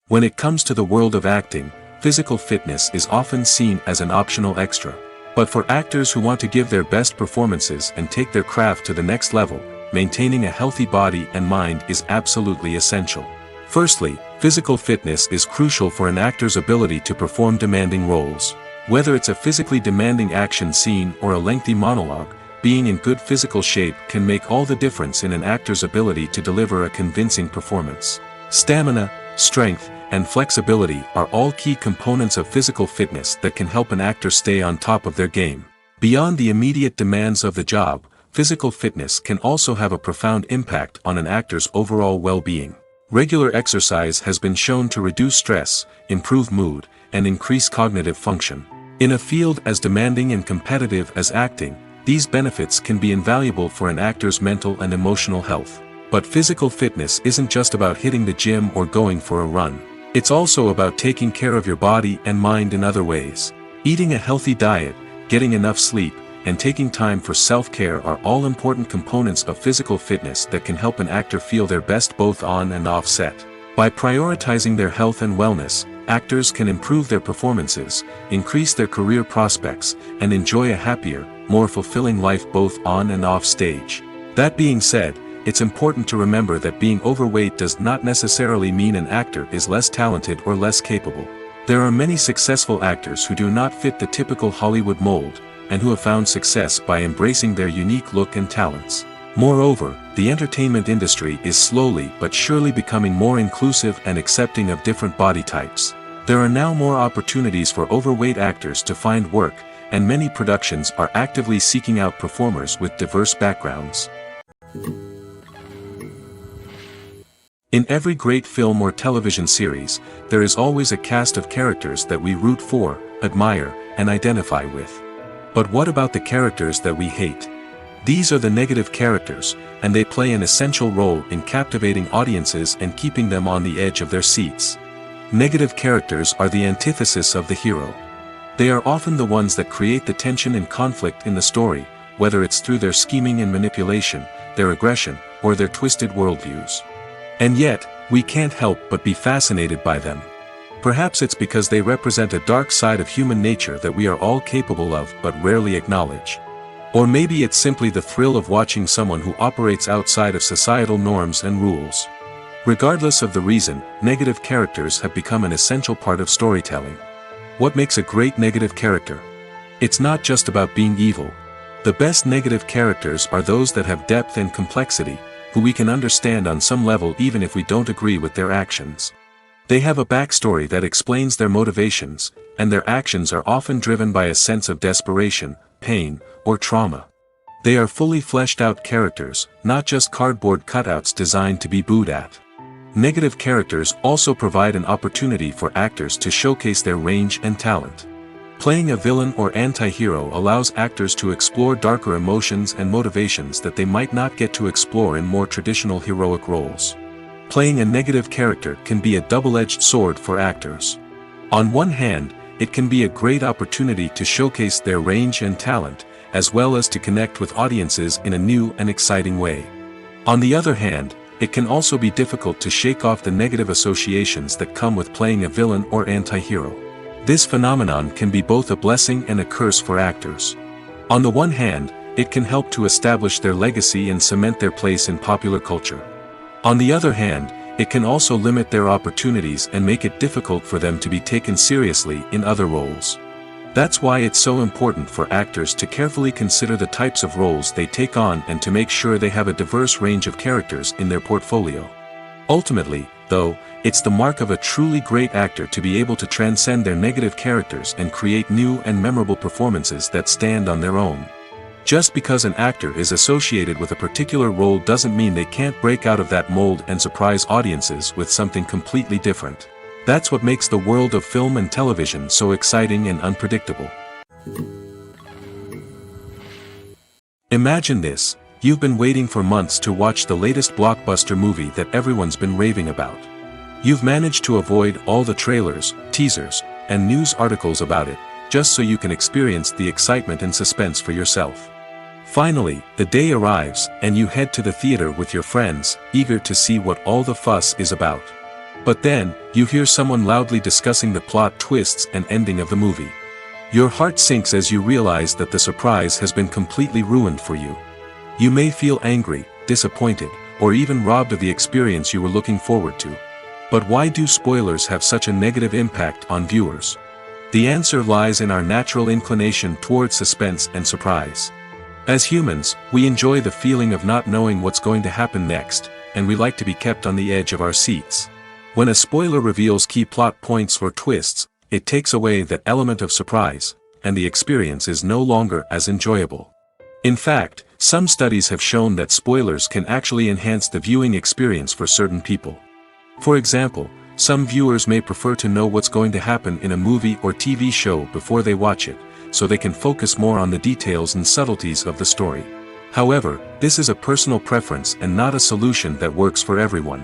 When it comes to the world of acting, physical fitness is often seen as an optional extra. But for actors who want to give their best performances and take their craft to the next level, maintaining a healthy body and mind is absolutely essential. Firstly, physical fitness is crucial for an actor's ability to perform demanding roles. Whether it's a physically demanding action scene or a lengthy monologue, being in good physical shape can make all the difference in an actor's ability to deliver a convincing performance. Stamina, strength, and flexibility are all key components of physical fitness that can help an actor stay on top of their game. Beyond the immediate demands of the job, physical fitness can also have a profound impact on an actor's overall well-being. Regular exercise has been shown to reduce stress, improve mood, and increase cognitive function. In a field as demanding and competitive as acting, these benefits can be invaluable for an actor's mental and emotional health. But physical fitness isn't just about hitting the gym or going for a run. It's also about taking care of your body and mind in other ways. Eating a healthy diet, getting enough sleep, and taking time for self-care are all important components of physical fitness that can help an actor feel their best both on and off set. By prioritizing their health and wellness, actors can improve their performances, increase their career prospects, and enjoy a happier, more fulfilling life both on and off stage. That being said, it's important to remember that being overweight does not necessarily mean an actor is less talented or less capable. There are many successful actors who do not fit the typical Hollywood mold, and who have found success by embracing their unique look and talents. Moreover, the entertainment industry is slowly but surely becoming more inclusive and accepting of different body types. There are now more opportunities for overweight actors to find work, and many productions are actively seeking out performers with diverse backgrounds. In every great film or television series, there is always a cast of characters that we root for, admire, and identify with. But what about the characters that we hate? These are the negative characters, and they play an essential role in captivating audiences and keeping them on the edge of their seats. Negative characters are the antithesis of the hero. They are often the ones that create the tension and conflict in the story, whether it's through their scheming and manipulation, their aggression, or their twisted worldviews. And yet, we can't help but be fascinated by them. Perhaps it's because they represent a dark side of human nature that we are all capable of but rarely acknowledge. Or maybe it's simply the thrill of watching someone who operates outside of societal norms and rules. Regardless of the reason, negative characters have become an essential part of storytelling. What makes a great negative character? It's not just about being evil. The best negative characters are those that have depth and complexity, who we can understand on some level even if we don't agree with their actions. They have a backstory that explains their motivations, and their actions are often driven by a sense of desperation, pain, or trauma. They are fully fleshed out characters, not just cardboard cutouts designed to be booed at. Negative characters also provide an opportunity for actors to showcase their range and talent. Playing a villain or anti-hero allows actors to explore darker emotions and motivations that they might not get to explore in more traditional heroic roles. Playing a negative character can be a double-edged sword for actors. On one hand, it can be a great opportunity to showcase their range and talent, as well as to connect with audiences in a new and exciting way. On the other hand, it can also be difficult to shake off the negative associations that come with playing a villain or anti-hero. This phenomenon can be both a blessing and a curse for actors. On the one hand, it can help to establish their legacy and cement their place in popular culture. On the other hand, it can also limit their opportunities and make it difficult for them to be taken seriously in other roles. That's why it's so important for actors to carefully consider the types of roles they take on and to make sure they have a diverse range of characters in their portfolio. Ultimately, though, it's the mark of a truly great actor to be able to transcend their negative characters and create new and memorable performances that stand on their own. Just because an actor is associated with a particular role doesn't mean they can't break out of that mold and surprise audiences with something completely different. That's what makes the world of film and television so exciting and unpredictable. Imagine this: you've been waiting for months to watch the latest blockbuster movie that everyone's been raving about. You've managed to avoid all the trailers, teasers, and news articles about it, just so you can experience the excitement and suspense for yourself. Finally, the day arrives, and you head to the theater with your friends, eager to see what all the fuss is about. But then, you hear someone loudly discussing the plot twists and ending of the movie. Your heart sinks as you realize that the surprise has been completely ruined for you. You may feel angry, disappointed, or even robbed of the experience you were looking forward to. But why do spoilers have such a negative impact on viewers? The answer lies in our natural inclination toward suspense and surprise. As humans, we enjoy the feeling of not knowing what's going to happen next, and we like to be kept on the edge of our seats. When a spoiler reveals key plot points or twists, it takes away that element of surprise, and the experience is no longer as enjoyable. In fact, some studies have shown that spoilers can actually enhance the viewing experience for certain people. For example, some viewers may prefer to know what's going to happen in a movie or TV show before they watch it, so they can focus more on the details and subtleties of the story. However, this is a personal preference and not a solution that works for everyone.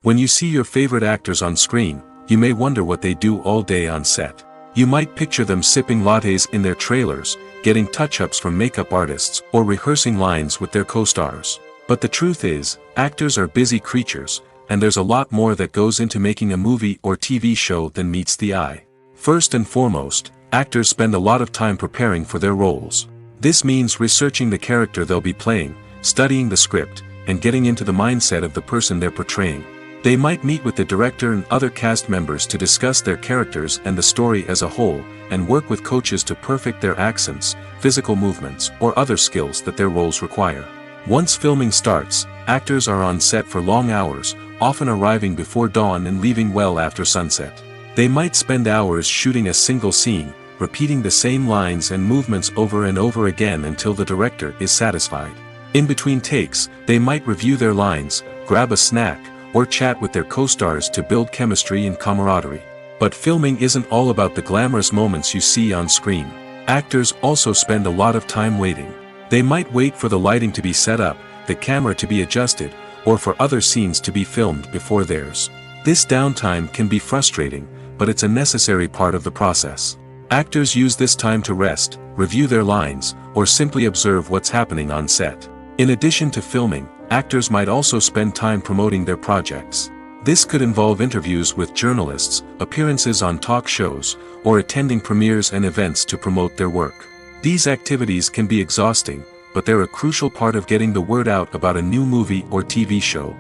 When you see your favorite actors on screen, you may wonder what they do all day on set. You might picture them sipping lattes in their trailers, getting touch-ups from makeup artists, or rehearsing lines with their co-stars. But the truth is, actors are busy creatures, and there's a lot more that goes into making a movie or TV show than meets the eye. First and foremost, actors spend a lot of time preparing for their roles. This means researching the character they'll be playing, studying the script, and getting into the mindset of the person they're portraying. They might meet with the director and other cast members to discuss their characters and the story as a whole, and work with coaches to perfect their accents, physical movements, or other skills that their roles require. Once filming starts, actors are on set for long hours, often arriving before dawn and leaving well after sunset. They might spend hours shooting a single scene, repeating the same lines and movements over and over again until the director is satisfied. In between takes, they might review their lines, grab a snack, or chat with their co-stars to build chemistry and camaraderie. But filming isn't all about the glamorous moments you see on screen. Actors also spend a lot of time waiting. They might wait for the lighting to be set up, the camera to be adjusted, or for other scenes to be filmed before theirs. This downtime can be frustrating, but it's a necessary part of the process. Actors use this time to rest, review their lines, or simply observe what's happening on set. In addition to filming, actors might also spend time promoting their projects. This could involve interviews with journalists, appearances on talk shows, or attending premieres and events to promote their work. These activities can be exhausting, but they're a crucial part of getting the word out about a new movie or TV show.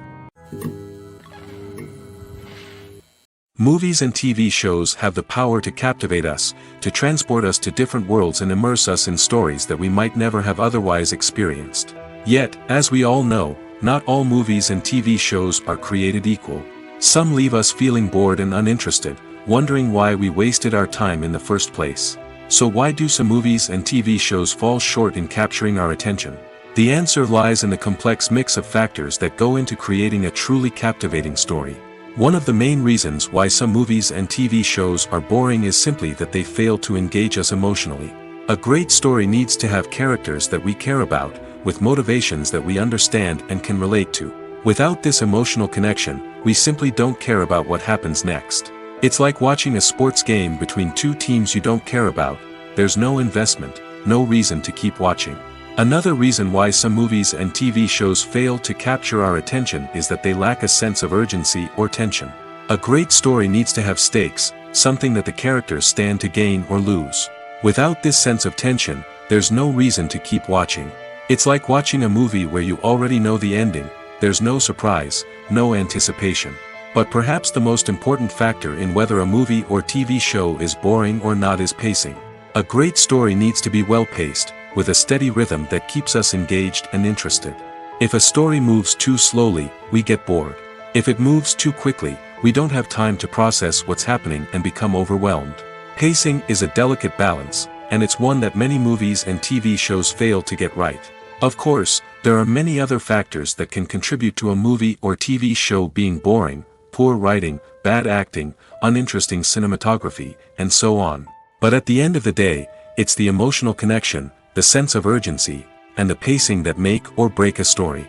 Movies and TV shows have the power to captivate us, to transport us to different worlds and immerse us in stories that we might never have otherwise experienced. Yet, as we all know, not all movies and TV shows are created equal. Some leave us feeling bored and uninterested, wondering why we wasted our time in the first place. So why do some movies and TV shows fall short in capturing our attention? The answer lies in the complex mix of factors that go into creating a truly captivating story. One of the main reasons why some movies and TV shows are boring is simply that they fail to engage us emotionally. A great story needs to have characters that we care about, with motivations that we understand and can relate to. Without this emotional connection, we simply don't care about what happens next. It's like watching a sports game between two teams you don't care about. There's no investment, no reason to keep watching. Another reason why some movies and TV shows fail to capture our attention is that they lack a sense of urgency or tension. A great story needs to have stakes, something that the characters stand to gain or lose. Without this sense of tension, there's no reason to keep watching. It's like watching a movie where you already know the ending, there's no surprise, no anticipation. But perhaps the most important factor in whether a movie or TV show is boring or not is pacing. A great story needs to be well-paced, with a steady rhythm that keeps us engaged and interested. If a story moves too slowly, we get bored. If it moves too quickly, we don't have time to process what's happening and become overwhelmed. Pacing is a delicate balance, and it's one that many movies and TV shows fail to get right. Of course, there are many other factors that can contribute to a movie or TV show being boring: poor writing, bad acting, uninteresting cinematography, and so on. But at the end of the day, it's the emotional connection, the sense of urgency, and the pacing that make or break a story.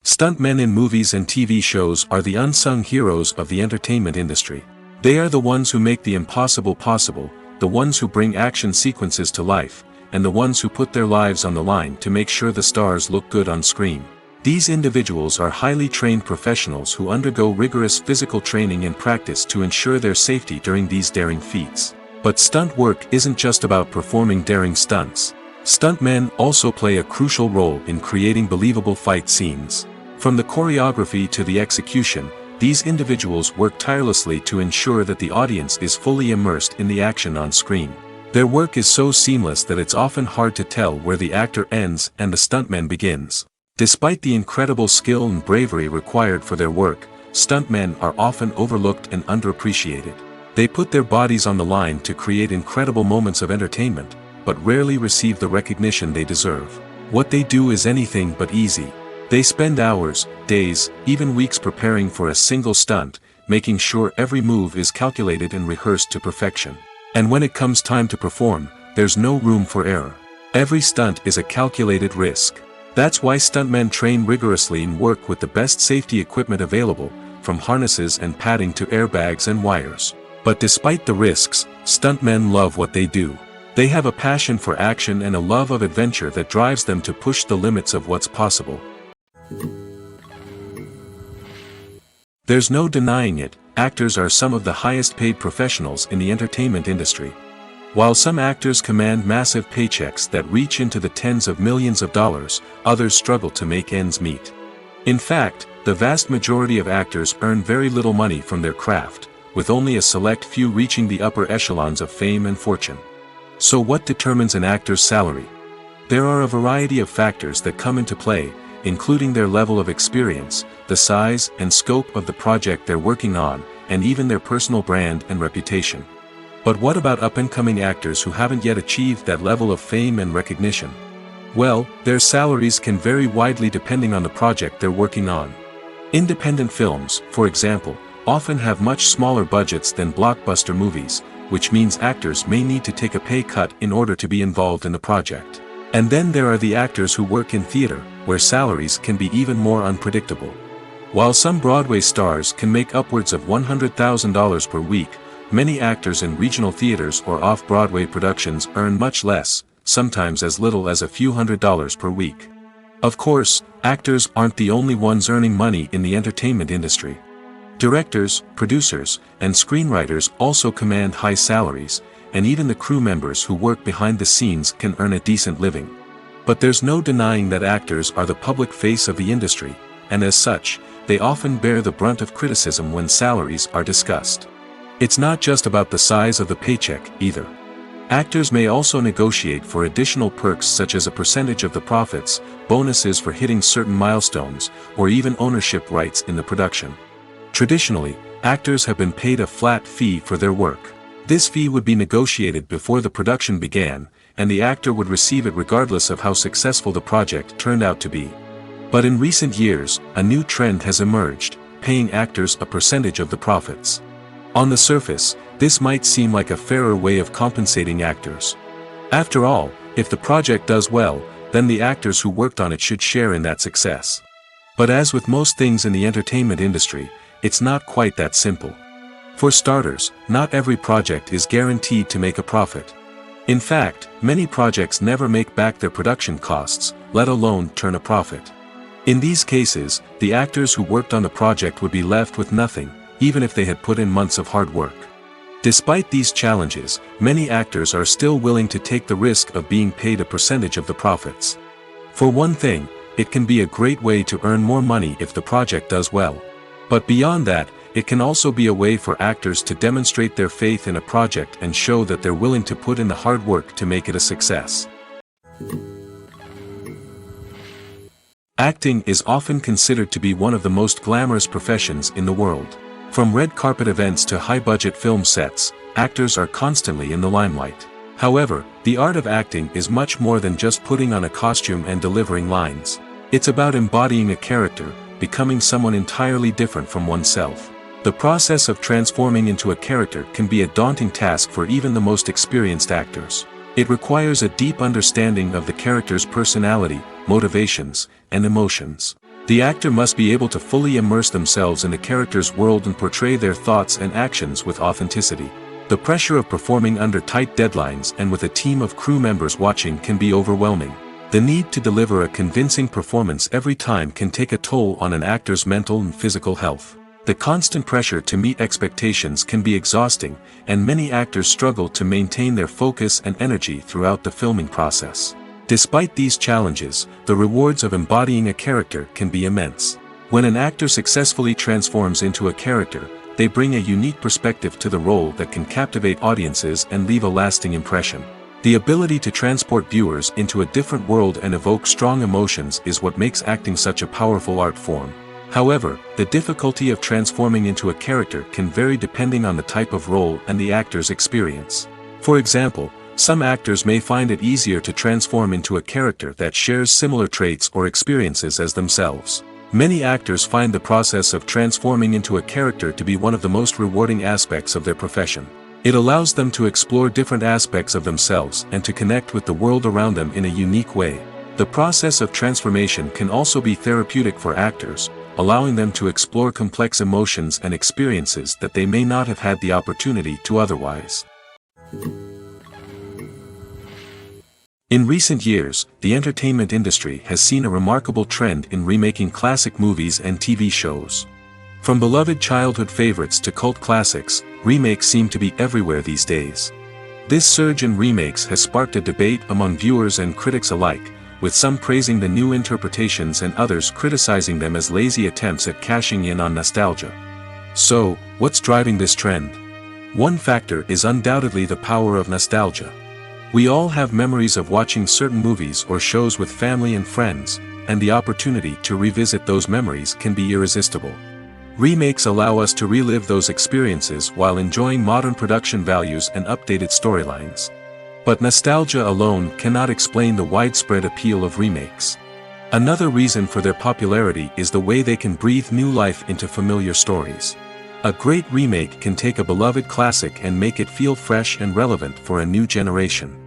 Stuntmen in movies and TV shows are the unsung heroes of the entertainment industry. They are the ones who make the impossible possible, the ones who bring action sequences to life, and the ones who put their lives on the line to make sure the stars look good on screen. These individuals are highly trained professionals who undergo rigorous physical training and practice to ensure their safety during these daring feats. But stunt work isn't just about performing daring stunts. Stuntmen also play a crucial role in creating believable fight scenes. From the choreography to the execution, these individuals work tirelessly to ensure that the audience is fully immersed in the action on screen. Their work is so seamless that it's often hard to tell where the actor ends and the stuntman begins. Despite the incredible skill and bravery required for their work, stuntmen are often overlooked and underappreciated. They put their bodies on the line to create incredible moments of entertainment, but rarely receive the recognition they deserve. What they do is anything but easy. They spend hours, days, even weeks preparing for a single stunt, making sure every move is calculated and rehearsed to perfection. And when it comes time to perform, there's no room for error. Every stunt is a calculated risk. That's why stuntmen train rigorously and work with the best safety equipment available, from harnesses and padding to airbags and wires. But despite the risks, stuntmen love what they do. They have a passion for action and a love of adventure that drives them to push the limits of what's possible. There's no denying it, actors are some of the highest paid professionals in the entertainment industry. While some actors command massive paychecks that reach into the tens of millions of dollars, others struggle to make ends meet. In fact, the vast majority of actors earn very little money from their craft, with only a select few reaching the upper echelons of fame and fortune. So what determines an actor's salary? There are a variety of factors that come into play, including their level of experience, the size and scope of the project they're working on, and even their personal brand and reputation. But what about up-and-coming actors who haven't yet achieved that level of fame and recognition? Well, their salaries can vary widely depending on the project they're working on. Independent films, for example, often have much smaller budgets than blockbuster movies, which means actors may need to take a pay cut in order to be involved in the project. And then there are the actors who work in theater, where salaries can be even more unpredictable. While some Broadway stars can make upwards of $100,000 per week, many actors in regional theaters or off-Broadway productions earn much less, sometimes as little as a few $100s per week. Of course, actors aren't the only ones earning money in the entertainment industry. Directors, producers, and screenwriters also command high salaries, and even the crew members who work behind the scenes can earn a decent living. But there's no denying that actors are the public face of the industry, and as such, they often bear the brunt of criticism when salaries are discussed. It's not just about the size of the paycheck, either. Actors may also negotiate for additional perks such as a percentage of the profits, bonuses for hitting certain milestones, or even ownership rights in the production. Traditionally, actors have been paid a flat fee for their work. This fee would be negotiated before the production began, and the actor would receive it regardless of how successful the project turned out to be. But in recent years, a new trend has emerged, paying actors a percentage of the profits. On the surface, this might seem like a fairer way of compensating actors. After all, if the project does well, then the actors who worked on it should share in that success. But as with most things in the entertainment industry, it's not quite that simple. For starters, not every project is guaranteed to make a profit. In fact, many projects never make back their production costs, let alone turn a profit. In these cases, the actors who worked on the project would be left with nothing, even if they had put in months of hard work. Despite these challenges, many actors are still willing to take the risk of being paid a percentage of the profits. For one thing, it can be a great way to earn more money if the project does well. But beyond that, it can also be a way for actors to demonstrate their faith in a project and show that they're willing to put in the hard work to make it a success. Acting is often considered to be one of the most glamorous professions in the world. From red carpet events to high-budget film sets, actors are constantly in the limelight. However, the art of acting is much more than just putting on a costume and delivering lines. It's about embodying a character, becoming someone entirely different from oneself. The process of transforming into a character can be a daunting task for even the most experienced actors. It requires a deep understanding of the character's personality, motivations, and emotions. The actor must be able to fully immerse themselves in the character's world and portray their thoughts and actions with authenticity. The pressure of performing under tight deadlines and with a team of crew members watching can be overwhelming. The need to deliver a convincing performance every time can take a toll on an actor's mental and physical health. The constant pressure to meet expectations can be exhausting, and many actors struggle to maintain their focus and energy throughout the filming process. Despite these challenges, the rewards of embodying a character can be immense. When an actor successfully transforms into a character, they bring a unique perspective to the role that can captivate audiences and leave a lasting impression. The ability to transport viewers into a different world and evoke strong emotions is what makes acting such a powerful art form. However, the difficulty of transforming into a character can vary depending on the type of role and the actor's experience. For example, some actors may find it easier to transform into a character that shares similar traits or experiences as themselves. Many actors find the process of transforming into a character to be one of the most rewarding aspects of their profession. It allows them to explore different aspects of themselves and to connect with the world around them in a unique way. The process of transformation can also be therapeutic for actors, allowing them to explore complex emotions and experiences that they may not have had the opportunity to otherwise. In recent years, the entertainment industry has seen a remarkable trend in remaking classic movies and TV shows. From beloved childhood favorites to cult classics, remakes seem to be everywhere these days. This surge in remakes has sparked a debate among viewers and critics alike, with some praising the new interpretations and others criticizing them as lazy attempts at cashing in on nostalgia. So, what's driving this trend? One factor is undoubtedly the power of nostalgia. We all have memories of watching certain movies or shows with family and friends, and the opportunity to revisit those memories can be irresistible. Remakes allow us to relive those experiences while enjoying modern production values and updated storylines. But nostalgia alone cannot explain the widespread appeal of remakes. Another reason for their popularity is the way they can breathe new life into familiar stories. A great remake can take a beloved classic and make it feel fresh and relevant for a new generation.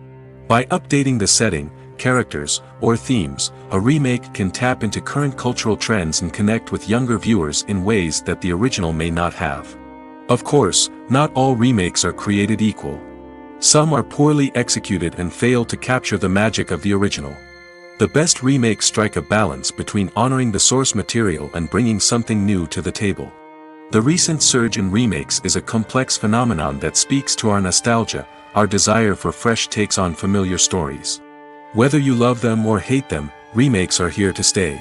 By updating the setting, characters, or themes, a remake can tap into current cultural trends and connect with younger viewers in ways that the original may not have. Of course, not all remakes are created equal. Some are poorly executed and fail to capture the magic of the original. The best remakes strike a balance between honoring the source material and bringing something new to the table. The recent surge in remakes is a complex phenomenon that speaks to our nostalgia, our desire for fresh takes on familiar stories. Whether you love them or hate them, remakes are here to stay.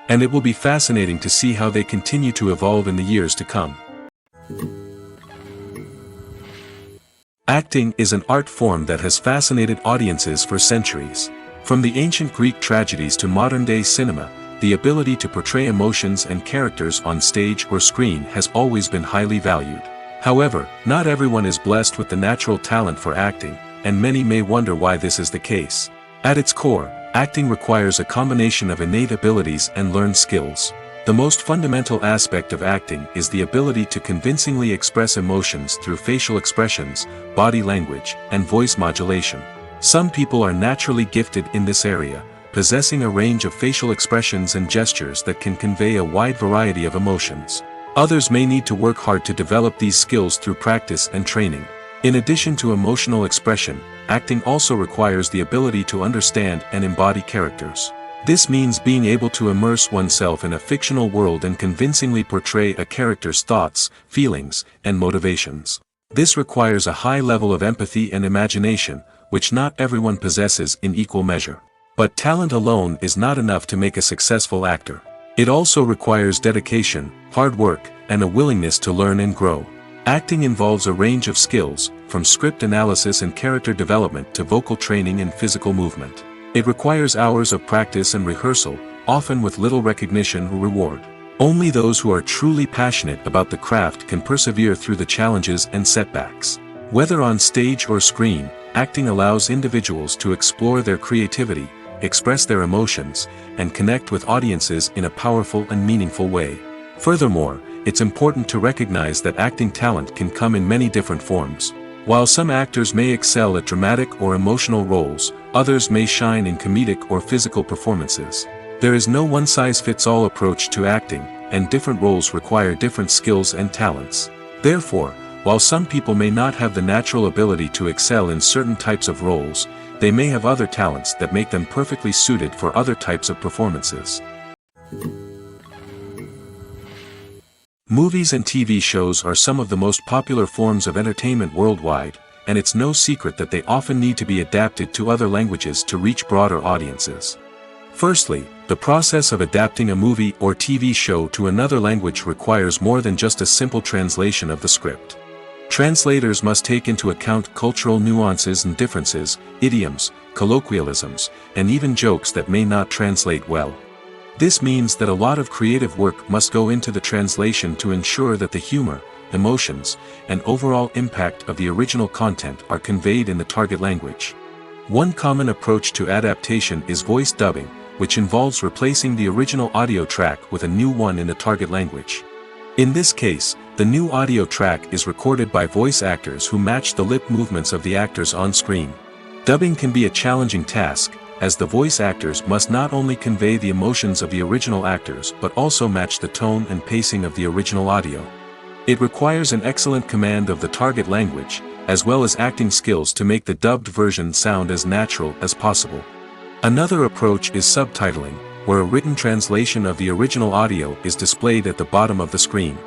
And it will be fascinating to see how they continue to evolve in the years to come. Acting is an art form that has fascinated audiences for centuries. From the ancient Greek tragedies to modern-day cinema, the ability to portray emotions and characters on stage or screen has always been highly valued. However, not everyone is blessed with the natural talent for acting, and many may wonder why this is the case. At its core, acting requires a combination of innate abilities and learned skills. The most fundamental aspect of acting is the ability to convincingly express emotions through facial expressions, body language, and voice modulation. Some people are naturally gifted in this area, possessing a range of facial expressions and gestures that can convey a wide variety of emotions. Others may need to work hard to develop these skills through practice and training. In addition to emotional expression, acting also requires the ability to understand and embody characters. This means being able to immerse oneself in a fictional world and convincingly portray a character's thoughts, feelings, and motivations. This requires a high level of empathy and imagination, which not everyone possesses in equal measure. But talent alone is not enough to make a successful actor. It also requires dedication, hard work, and a willingness to learn and grow. Acting involves a range of skills, from script analysis and character development to vocal training and physical movement. It requires hours of practice and rehearsal, often with little recognition or reward. Only those who are truly passionate about the craft can persevere through the challenges and setbacks. Whether on stage or screen, acting allows individuals to explore their creativity, express their emotions, and connect with audiences in a powerful and meaningful way. Furthermore, it's important to recognize that acting talent can come in many different forms. While some actors may excel at dramatic or emotional roles, others may shine in comedic or physical performances. There is no one-size-fits-all approach to acting, and different roles require different skills and talents. Therefore, while some people may not have the natural ability to excel in certain types of roles, they may have other talents that make them perfectly suited for other types of performances. Movies and TV shows are some of the most popular forms of entertainment worldwide, and it's no secret that they often need to be adapted to other languages to reach broader audiences. Firstly, the process of adapting a movie or TV show to another language requires more than just a simple translation of the script. Translators must take into account cultural nuances and differences, idioms, colloquialisms, and even jokes that may not translate well. This means that a lot of creative work must go into the translation to ensure that the humor, emotions, and overall impact of the original content are conveyed in the target language. One common approach to adaptation is voice dubbing, which involves replacing the original audio track with a new one in the target language. In this case, the new audio track is recorded by voice actors who match the lip movements of the actors on screen. Dubbing can be a challenging task, as the voice actors must not only convey the emotions of the original actors but also match the tone and pacing of the original audio. It requires an excellent command of the target language, as well as acting skills to make the dubbed version sound as natural as possible. Another approach is subtitling, where a written translation of the original audio is displayed at the bottom of the screen.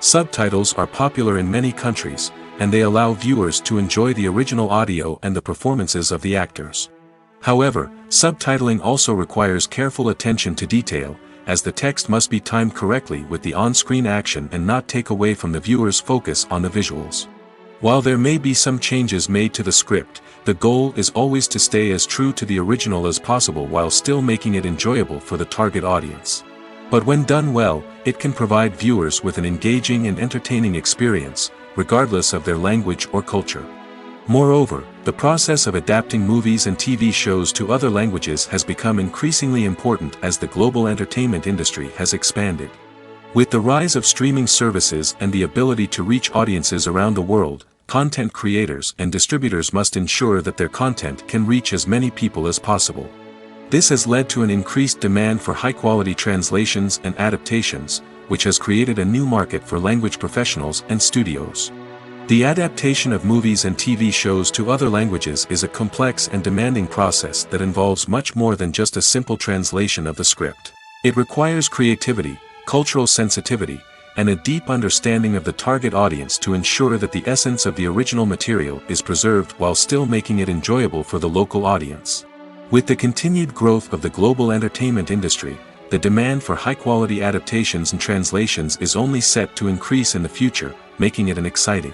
Subtitles are popular in many countries, and they allow viewers to enjoy the original audio and the performances of the actors. However, subtitling also requires careful attention to detail, as the text must be timed correctly with the on-screen action and not take away from the viewer's focus on the visuals. While there may be some changes made to the script, the goal is always to stay as true to the original as possible while still making it enjoyable for the target audience. But when done well, it can provide viewers with an engaging and entertaining experience, regardless of their language or culture. Moreover, the process of adapting movies and TV shows to other languages has become increasingly important as the global entertainment industry has expanded. With the rise of streaming services and the ability to reach audiences around the world, content creators and distributors must ensure that their content can reach as many people as possible. This has led to an increased demand for high-quality translations and adaptations, which has created a new market for language professionals and studios. The adaptation of movies and TV shows to other languages is a complex and demanding process that involves much more than just a simple translation of the script. It requires creativity, cultural sensitivity, and a deep understanding of the target audience to ensure that the essence of the original material is preserved while still making it enjoyable for the local audience. With the continued growth of the global entertainment industry, the demand for high-quality adaptations and translations is only set to increase in the future, making it an exciting.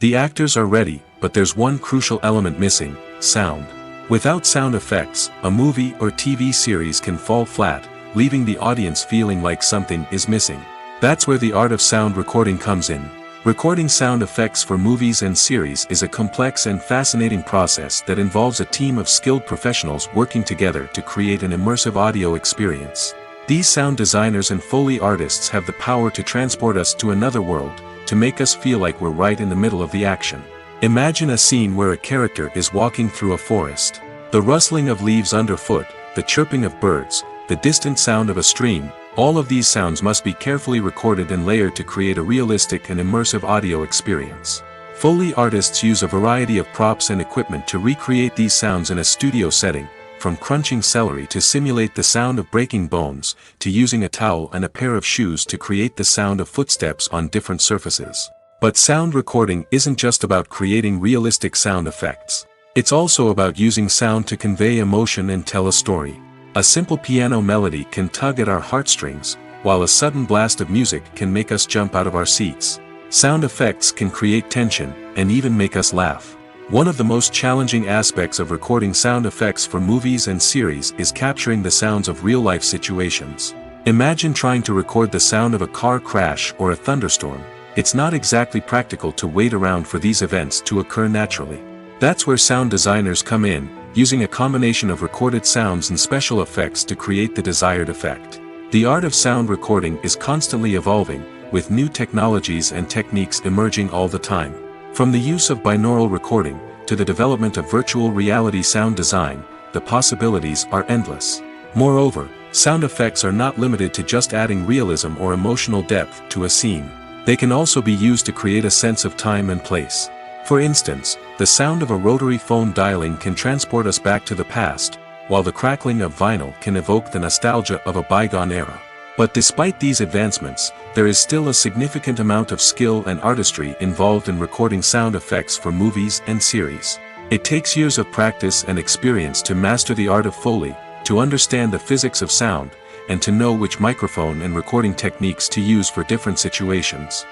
The actors are ready, but there's one crucial element missing: sound. Without sound effects, a movie or TV series can fall flat, leaving the audience feeling like something is missing. That's where the art of sound recording comes in. Recording sound effects for movies and series is a complex and fascinating process that involves a team of skilled professionals working together to create an immersive audio experience. These sound designers and Foley artists have the power to transport us to another world, to make us feel like we're right in the middle of the action. Imagine a scene where a character is walking through a forest. The rustling of leaves underfoot, the chirping of birds, the distant sound of a stream, All of these sounds must be carefully recorded and layered to create a realistic and immersive audio experience. Foley artists use a variety of props and equipment to recreate these sounds in a studio setting, from crunching celery to simulate the sound of breaking bones, to using a towel and a pair of shoes to create the sound of footsteps on different surfaces. But sound recording isn't just about creating realistic sound effects. It's also about using sound to convey emotion and tell a story. A simple piano melody can tug at our heartstrings, while a sudden blast of music can make us jump out of our seats. Sound effects can create tension, and even make us laugh. One of the most challenging aspects of recording sound effects for movies and series is capturing the sounds of real-life situations. Imagine trying to record the sound of a car crash or a thunderstorm. It's not exactly practical to wait around for these events to occur naturally. That's where sound designers come in, using a combination of recorded sounds and special effects to create the desired effect. The art of sound recording is constantly evolving, with new technologies and techniques emerging all the time. From the use of binaural recording, to the development of virtual reality sound design, the possibilities are endless. Moreover, sound effects are not limited to just adding realism or emotional depth to a scene. They can also be used to create a sense of time and place. For instance, the sound of a rotary phone dialing can transport us back to the past, while the crackling of vinyl can evoke the nostalgia of a bygone era. But despite these advancements, there is still a significant amount of skill and artistry involved in recording sound effects for movies and series. It takes years of practice and experience to master the art of Foley, to understand the physics of sound, and to know which microphone and recording techniques to use for different situations.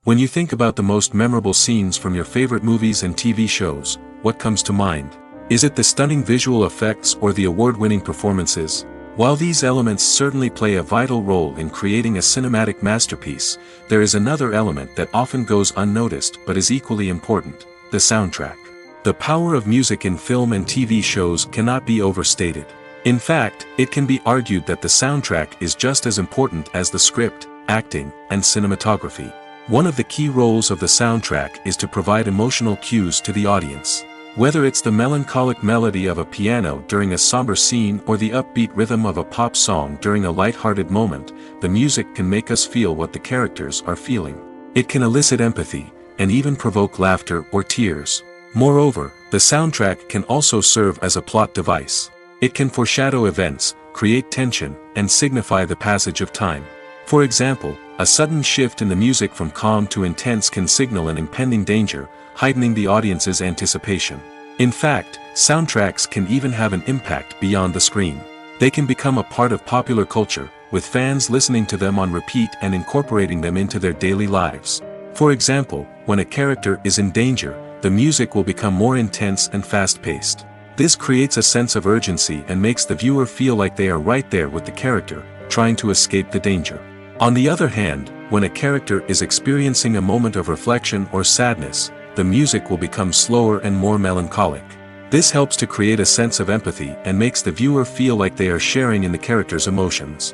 When you think about the most memorable scenes from your favorite movies and TV shows, what comes to mind? Is it the stunning visual effects or the award-winning performances? While these elements certainly play a vital role in creating a cinematic masterpiece, there is another element that often goes unnoticed but is equally important: the soundtrack. The power of music in film and TV shows cannot be overstated. In fact, it can be argued that the soundtrack is just as important as the script, acting, and cinematography. One of the key roles of the soundtrack is to provide emotional cues to the audience. Whether it's the melancholic melody of a piano during a somber scene or the upbeat rhythm of a pop song during a light-hearted moment, the music can make us feel what the characters are feeling. It can elicit empathy, and even provoke laughter or tears. Moreover, the soundtrack can also serve as a plot device. It can foreshadow events, create tension, and signify the passage of time. For example, a sudden shift in the music from calm to intense can signal an impending danger, heightening the audience's anticipation. In fact, soundtracks can even have an impact beyond the screen. They can become a part of popular culture, with fans listening to them on repeat and incorporating them into their daily lives. For example, when a character is in danger, the music will become more intense and fast-paced. This creates a sense of urgency and makes the viewer feel like they are right there with the character, trying to escape the danger. On the other hand, when a character is experiencing a moment of reflection or sadness, the music will become slower and more melancholic. This helps to create a sense of empathy and makes the viewer feel like they are sharing in the character's emotions.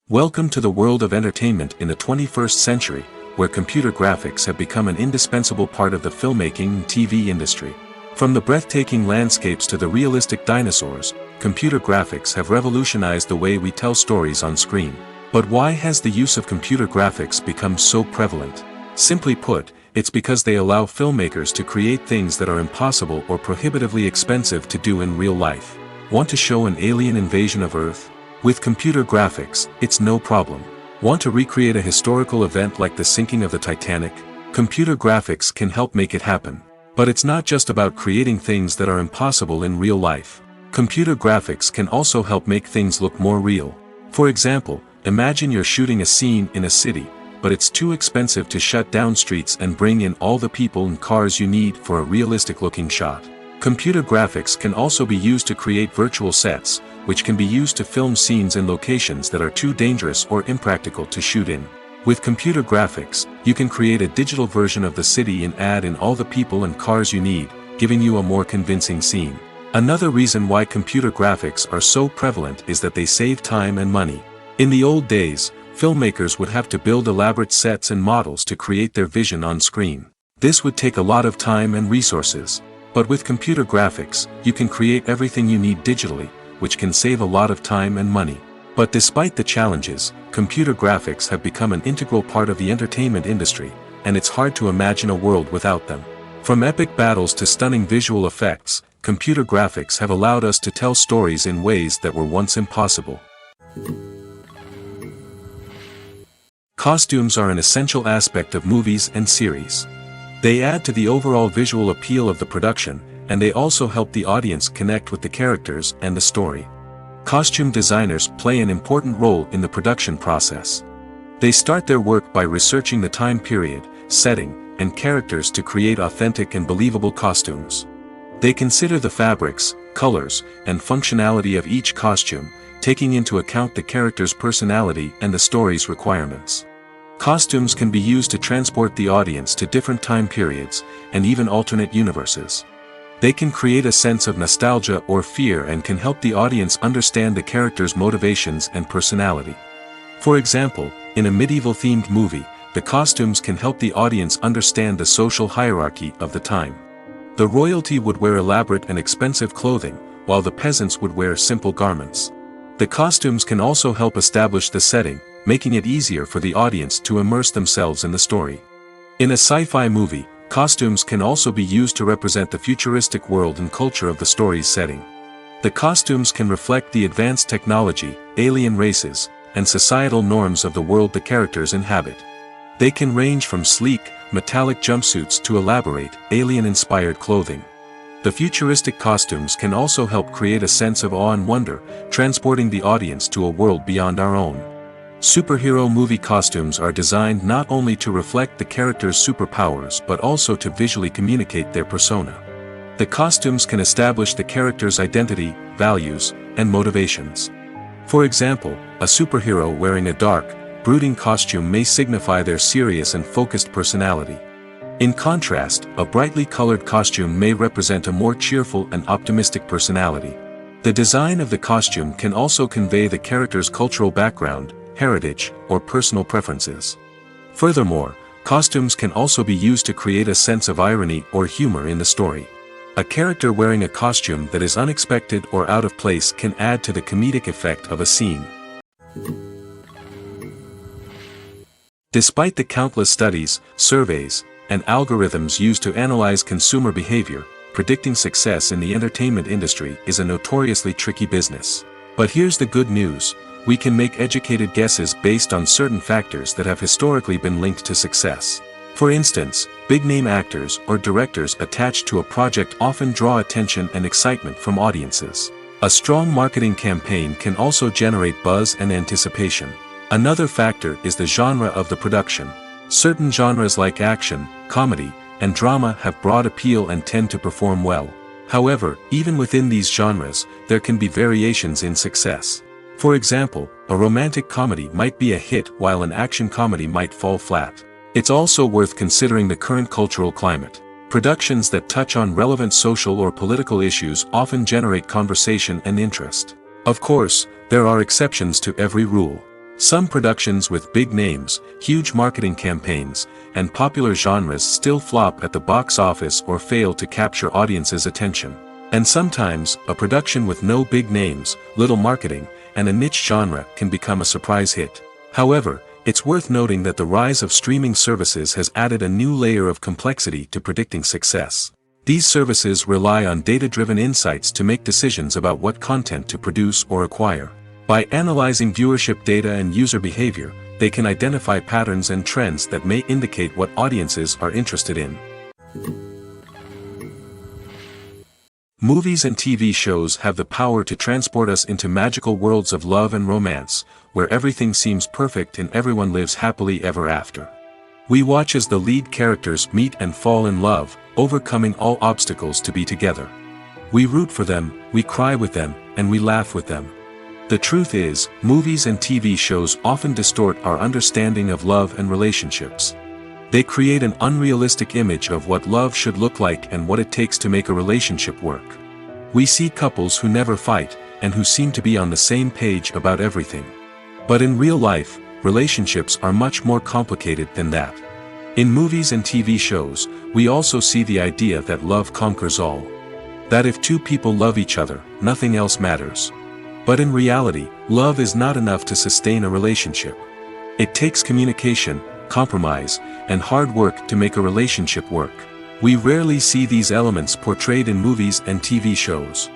Welcome to the world of entertainment in the 21st century, where computer graphics have become an indispensable part of the filmmaking and TV industry. From the breathtaking landscapes to the realistic dinosaurs, computer graphics have revolutionized the way we tell stories on screen. But why has the use of computer graphics become so prevalent? Simply put, it's because they allow filmmakers to create things that are impossible or prohibitively expensive to do in real life. Want to show an alien invasion of Earth? With computer graphics, it's no problem. Want to recreate a historical event like the sinking of the Titanic? Computer graphics can help make it happen. But it's not just about creating things that are impossible in real life. Computer graphics can also help make things look more real. For example, imagine you're shooting a scene in a city, but it's too expensive to shut down streets and bring in all the people and cars you need for a realistic-looking shot. Computer graphics can also be used to create virtual sets, which can be used to film scenes in locations that are too dangerous or impractical to shoot in. With computer graphics, you can create a digital version of the city and add in all the people and cars you need, giving you a more convincing scene. Another reason why computer graphics are so prevalent is that they save time and money. In the old days, filmmakers would have to build elaborate sets and models to create their vision on screen. This would take a lot of time and resources. But with computer graphics, you can create everything you need digitally, which can save a lot of time and money. But despite the challenges, computer graphics have become an integral part of the entertainment industry, and it's hard to imagine a world without them. From epic battles to stunning visual effects, computer graphics have allowed us to tell stories in ways that were once impossible. Costumes are an essential aspect of movies and series. They add to the overall visual appeal of the production, and they also help the audience connect with the characters and the story. Costume designers play an important role in the production process. They start their work by researching the time period, setting, and characters to create authentic and believable costumes. They consider the fabrics, colors, and functionality of each costume, taking into account the character's personality and the story's requirements. Costumes can be used to transport the audience to different time periods, and even alternate universes. They can create a sense of nostalgia or fear and can help the audience understand the character's motivations and personality. For example, in a medieval-themed movie, the costumes can help the audience understand the social hierarchy of the time. The royalty would wear elaborate and expensive clothing, while the peasants would wear simple garments. The costumes can also help establish the setting, making it easier for the audience to immerse themselves in the story. In a sci-fi movie, costumes can also be used to represent the futuristic world and culture of the story's setting. The costumes can reflect the advanced technology, alien races, and societal norms of the world the characters inhabit. They can range from sleek, metallic jumpsuits to elaborate, alien-inspired clothing. The futuristic costumes can also help create a sense of awe and wonder, transporting the audience to a world beyond our own. Superhero movie costumes are designed not only to reflect the character's superpowers but also to visually communicate their persona. The costumes can establish the character's identity, values, and motivations. For example, a superhero wearing a dark, brooding costume may signify their serious and focused personality. In contrast, a brightly colored costume may represent a more cheerful and optimistic personality. The design of the costume can also convey the character's cultural background, heritage, or personal preferences. Furthermore, costumes can also be used to create a sense of irony or humor in the story. A character wearing a costume that is unexpected or out of place can add to the comedic effect of a scene. Despite the countless studies, surveys, and algorithms used to analyze consumer behavior, predicting success in the entertainment industry is a notoriously tricky business. But here's the good news: we can make educated guesses based on certain factors that have historically been linked to success. For instance, big-name actors or directors attached to a project often draw attention and excitement from audiences. A strong marketing campaign can also generate buzz and anticipation. Another factor is the genre of the production. Certain genres like action, comedy, and drama have broad appeal and tend to perform well. However, even within these genres, there can be variations in success. For example, a romantic comedy might be a hit while an action comedy might fall flat. It's also worth considering the current cultural climate. Productions that touch on relevant social or political issues often generate conversation and interest. Of course, there are exceptions to every rule. Some productions with big names, huge marketing campaigns, and popular genres still flop at the box office or fail to capture audiences' attention. And sometimes, a production with no big names, little marketing, and a niche genre can become a surprise hit. However, it's worth noting that the rise of streaming services has added a new layer of complexity to predicting success. These services rely on data-driven insights to make decisions about what content to produce or acquire. By analyzing viewership data and user behavior, they can identify patterns and trends that may indicate what audiences are interested in. Movies and TV shows have the power to transport us into magical worlds of love and romance, where everything seems perfect and everyone lives happily ever after. We watch as the lead characters meet and fall in love, overcoming all obstacles to be together. We root for them, we cry with them, and we laugh with them. The truth is, movies and TV shows often distort our understanding of love and relationships. They create an unrealistic image of what love should look like and what it takes to make a relationship work. We see couples who never fight, and who seem to be on the same page about everything. But in real life, relationships are much more complicated than that. In movies and TV shows, we also see the idea that love conquers all. That if two people love each other, nothing else matters. But in reality, love is not enough to sustain a relationship. It takes communication, compromise, and hard work to make a relationship work. We rarely see these elements portrayed in movies and TV shows.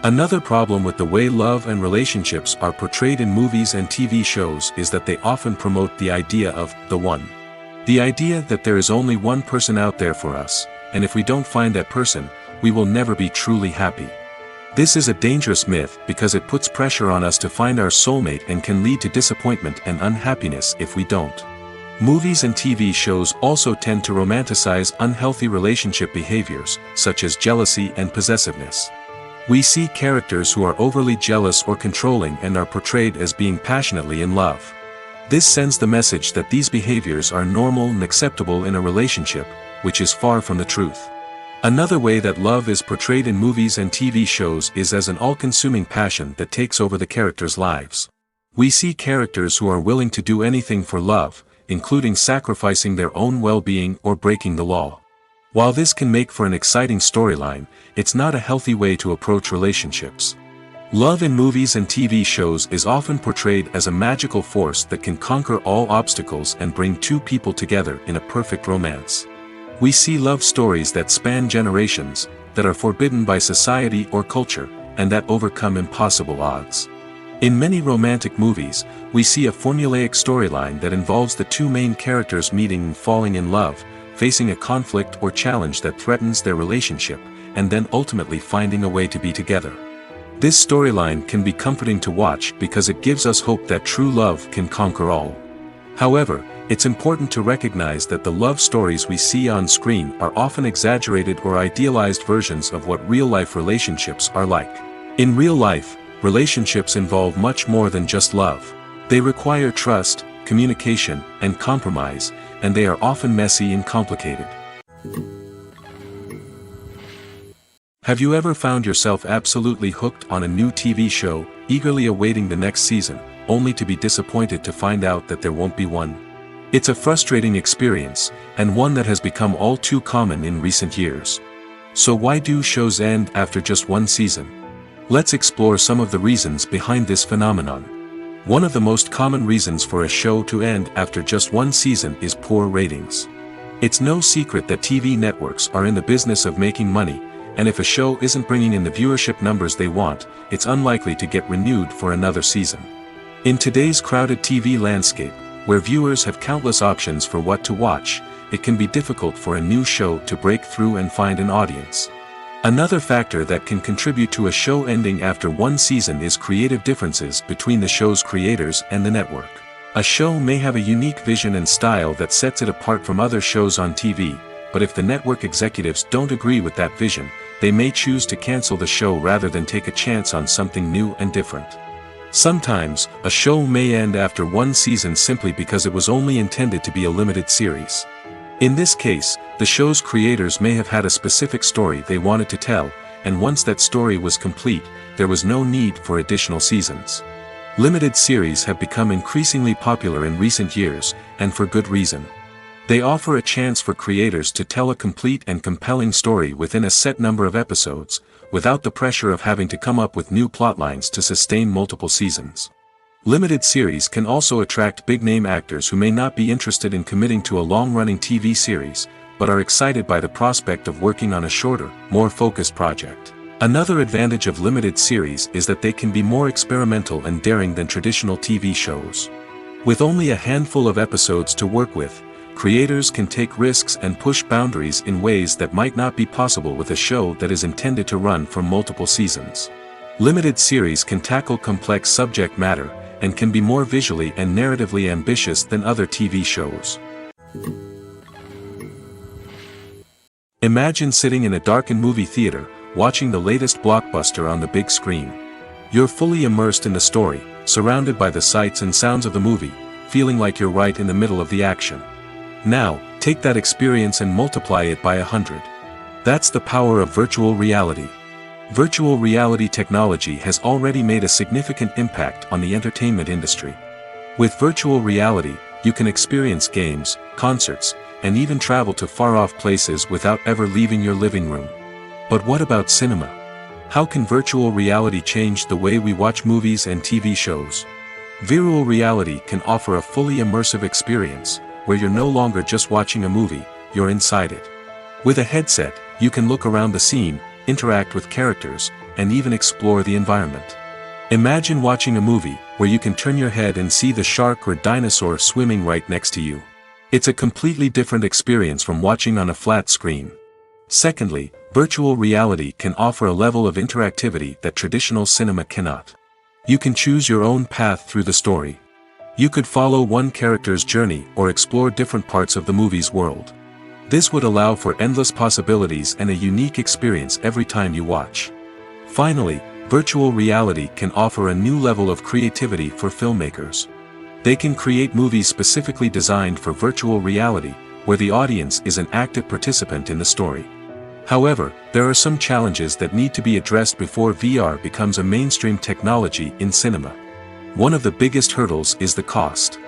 Another problem with the way love and relationships are portrayed in movies and TV shows is that they often promote the idea of the one. The idea that there is only one person out there for us, and if we don't find that person, we will never be truly happy. This is a dangerous myth because it puts pressure on us to find our soulmate and can lead to disappointment and unhappiness if we don't. Movies and TV shows also tend to romanticize unhealthy relationship behaviors, such as jealousy and possessiveness. We see characters who are overly jealous or controlling and are portrayed as being passionately in love. This sends the message that these behaviors are normal and acceptable in a relationship, which is far from the truth. Another way that love is portrayed in movies and TV shows is as an all-consuming passion that takes over the characters' lives. We see characters who are willing to do anything for love, including sacrificing their own well-being or breaking the law. While this can make for an exciting storyline, it's not a healthy way to approach relationships. Love in movies and TV shows is often portrayed as a magical force that can conquer all obstacles and bring two people together in a perfect romance. We see love stories that span generations, that are forbidden by society or culture, and that overcome impossible odds. In many romantic movies, we see a formulaic storyline that involves the two main characters meeting and falling in love, facing a conflict or challenge that threatens their relationship, and then ultimately finding a way to be together. This storyline can be comforting to watch because it gives us hope that true love can conquer all. However, it's important to recognize that the love stories we see on screen are often exaggerated or idealized versions of what real-life relationships are like. In real life, relationships involve much more than just love. They require trust, communication, and compromise, and they are often messy and complicated. Have you ever found yourself absolutely hooked on a new TV show, eagerly awaiting the next season, only to be disappointed to find out that there won't be one? It's a frustrating experience, and one that has become all too common in recent years. So why do shows end after just one season? Let's explore some of the reasons behind this phenomenon. One of the most common reasons for a show to end after just one season is poor ratings. It's no secret that TV networks are in the business of making money, and if a show isn't bringing in the viewership numbers they want, it's unlikely to get renewed for another season. In today's crowded TV landscape, where viewers have countless options for what to watch, it can be difficult for a new show to break through and find an audience. Another factor that can contribute to a show ending after one season is creative differences between the show's creators and the network. A show may have a unique vision and style that sets it apart from other shows on TV, but if the network executives don't agree with that vision, they may choose to cancel the show rather than take a chance on something new and different. Sometimes, a show may end after one season simply because it was only intended to be a limited series. In this case, the show's creators may have had a specific story they wanted to tell, and once that story was complete, there was no need for additional seasons. Limited series have become increasingly popular in recent years, and for good reason. They offer a chance for creators to tell a complete and compelling story within a set number of episodes, without the pressure of having to come up with new plotlines to sustain multiple seasons. Limited series can also attract big-name actors who may not be interested in committing to a long-running TV series, but are excited by the prospect of working on a shorter, more focused project. Another advantage of limited series is that they can be more experimental and daring than traditional TV shows. With only a handful of episodes to work with, creators can take risks and push boundaries in ways that might not be possible with a show that is intended to run for multiple seasons. Limited series can tackle complex subject matter, and can be more visually and narratively ambitious than other TV shows. Imagine sitting in a darkened movie theater, watching the latest blockbuster on the big screen. You're fully immersed in the story, surrounded by the sights and sounds of the movie, feeling like you're right in the middle of the action. Now, take that experience and multiply it by 100. That's the power of virtual reality. Virtual reality technology has already made a significant impact on the entertainment industry. With virtual reality, you can experience games, concerts, and even travel to far-off places without ever leaving your living room. But what about cinema? How can virtual reality change the way we watch movies and TV shows? Virtual reality can offer a fully immersive experience, where you're no longer just watching a movie, you're inside it. With a headset, you can look around the scene, interact with characters, and even explore the environment. Imagine watching a movie, where you can turn your head and see the shark or dinosaur swimming right next to you. It's a completely different experience from watching on a flat screen. Secondly, virtual reality can offer a level of interactivity that traditional cinema cannot. You can choose your own path through the story. You could follow one character's journey or explore different parts of the movie's world. This would allow for endless possibilities and a unique experience every time you watch. Finally, virtual reality can offer a new level of creativity for filmmakers. They can create movies specifically designed for virtual reality, where the audience is an active participant in the story. However, there are some challenges that need to be addressed before VR becomes a mainstream technology in cinema. One of the biggest hurdles is the cost.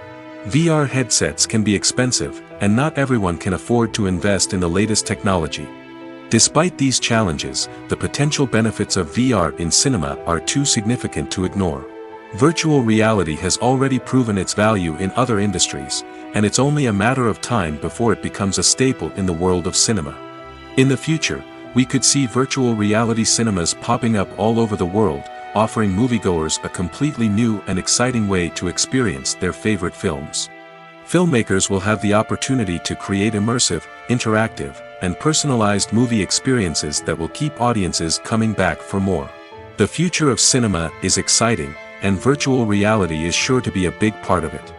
VR headsets can be expensive, and not everyone can afford to invest in the latest technology. Despite these challenges, the potential benefits of VR in cinema are too significant to ignore. Virtual reality has already proven its value in other industries, and it's only a matter of time before it becomes a staple in the world of cinema. In the future, we could see virtual reality cinemas popping up all over the world, offering moviegoers a completely new and exciting way to experience their favorite films. Filmmakers will have the opportunity to create immersive, interactive, and personalized movie experiences that will keep audiences coming back for more. The future of cinema is exciting, and virtual reality is sure to be a big part of it.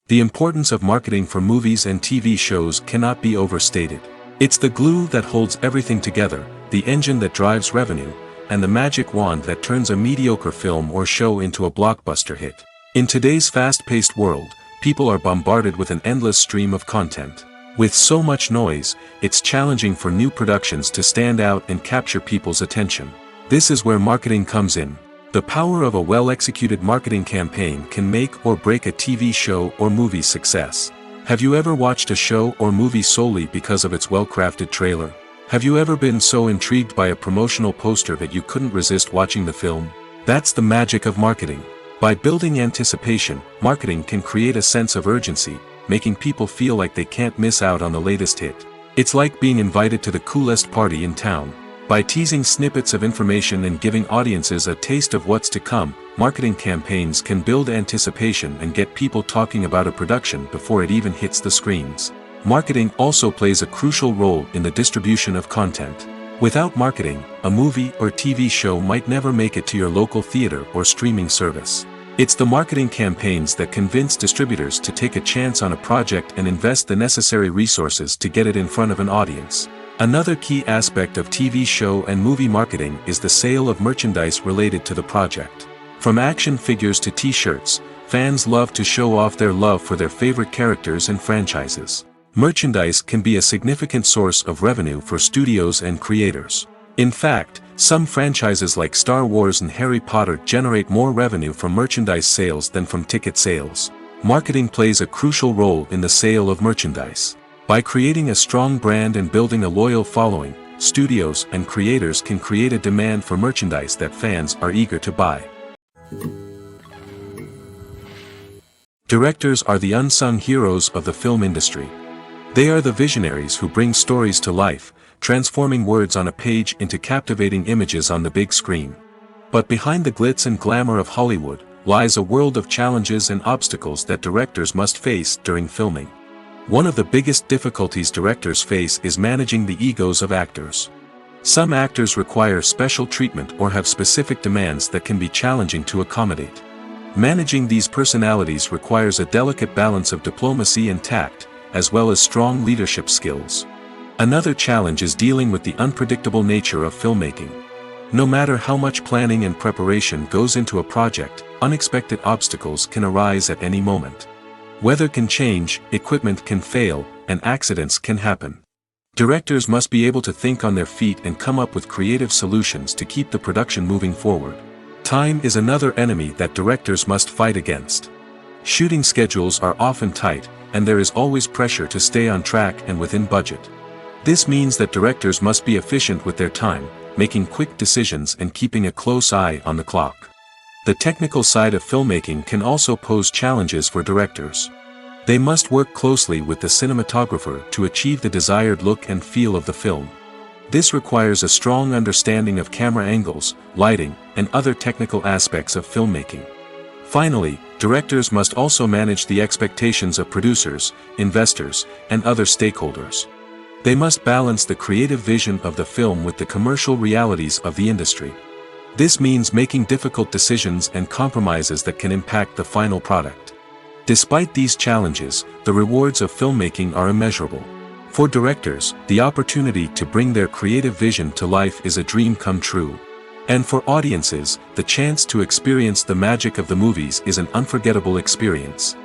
The importance of marketing for movies and TV shows cannot be overstated. It's the glue that holds everything together, the engine that drives revenue, and the magic wand that turns a mediocre film or show into a blockbuster hit. In today's fast-paced world, people are bombarded with an endless stream of content. With so much noise, it's challenging for new productions to stand out and capture people's attention. This is where marketing comes in. The power of a well-executed marketing campaign can make or break a TV show or movie's success. Have you ever watched a show or movie solely because of its well-crafted trailer? Have you ever been so intrigued by a promotional poster that you couldn't resist watching the film? That's the magic of marketing. By building anticipation, marketing can create a sense of urgency, making people feel like they can't miss out on the latest hit. It's like being invited to the coolest party in town. By teasing snippets of information and giving audiences a taste of what's to come, marketing campaigns can build anticipation and get people talking about a production before it even hits the screens. Marketing also plays a crucial role in the distribution of content. Without marketing, a movie or TV show might never make it to your local theater or streaming service. It's the marketing campaigns that convince distributors to take a chance on a project and invest the necessary resources to get it in front of an audience. Another key aspect of TV show and movie marketing is the sale of merchandise related to the project. From action figures to t-shirts, fans love to show off their love for their favorite characters and franchises. Merchandise can be a significant source of revenue for studios and creators. In fact, some franchises like Star Wars and Harry Potter generate more revenue from merchandise sales than from ticket sales. Marketing plays a crucial role in the sale of merchandise. By creating a strong brand and building a loyal following, studios and creators can create a demand for merchandise that fans are eager to buy. Directors are the unsung heroes of the film industry. They are the visionaries who bring stories to life, transforming words on a page into captivating images on the big screen. But behind the glitz and glamour of Hollywood, lies a world of challenges and obstacles that directors must face during filming. One of the biggest difficulties directors face is managing the egos of actors. Some actors require special treatment or have specific demands that can be challenging to accommodate. Managing these personalities requires a delicate balance of diplomacy and tact, as well as strong leadership skills. Another challenge is dealing with the unpredictable nature of filmmaking. No matter how much planning and preparation goes into a project, unexpected obstacles can arise at any moment. Weather can change, equipment can fail, and accidents can happen. Directors must be able to think on their feet and come up with creative solutions to keep the production moving forward. Time is another enemy that directors must fight against. Shooting schedules are often tight, and there is always pressure to stay on track and within budget. This means that directors must be efficient with their time, making quick decisions and keeping a close eye on the clock. The technical side of filmmaking can also pose challenges for directors. They must work closely with the cinematographer to achieve the desired look and feel of the film. This requires a strong understanding of camera angles, lighting, and other technical aspects of filmmaking. Finally, directors must also manage the expectations of producers, investors, and other stakeholders. They must balance the creative vision of the film with the commercial realities of the industry. This means making difficult decisions and compromises that can impact the final product. Despite these challenges, the rewards of filmmaking are immeasurable. For directors, the opportunity to bring their creative vision to life is a dream come true. And for audiences, the chance to experience the magic of the movies is an unforgettable experience.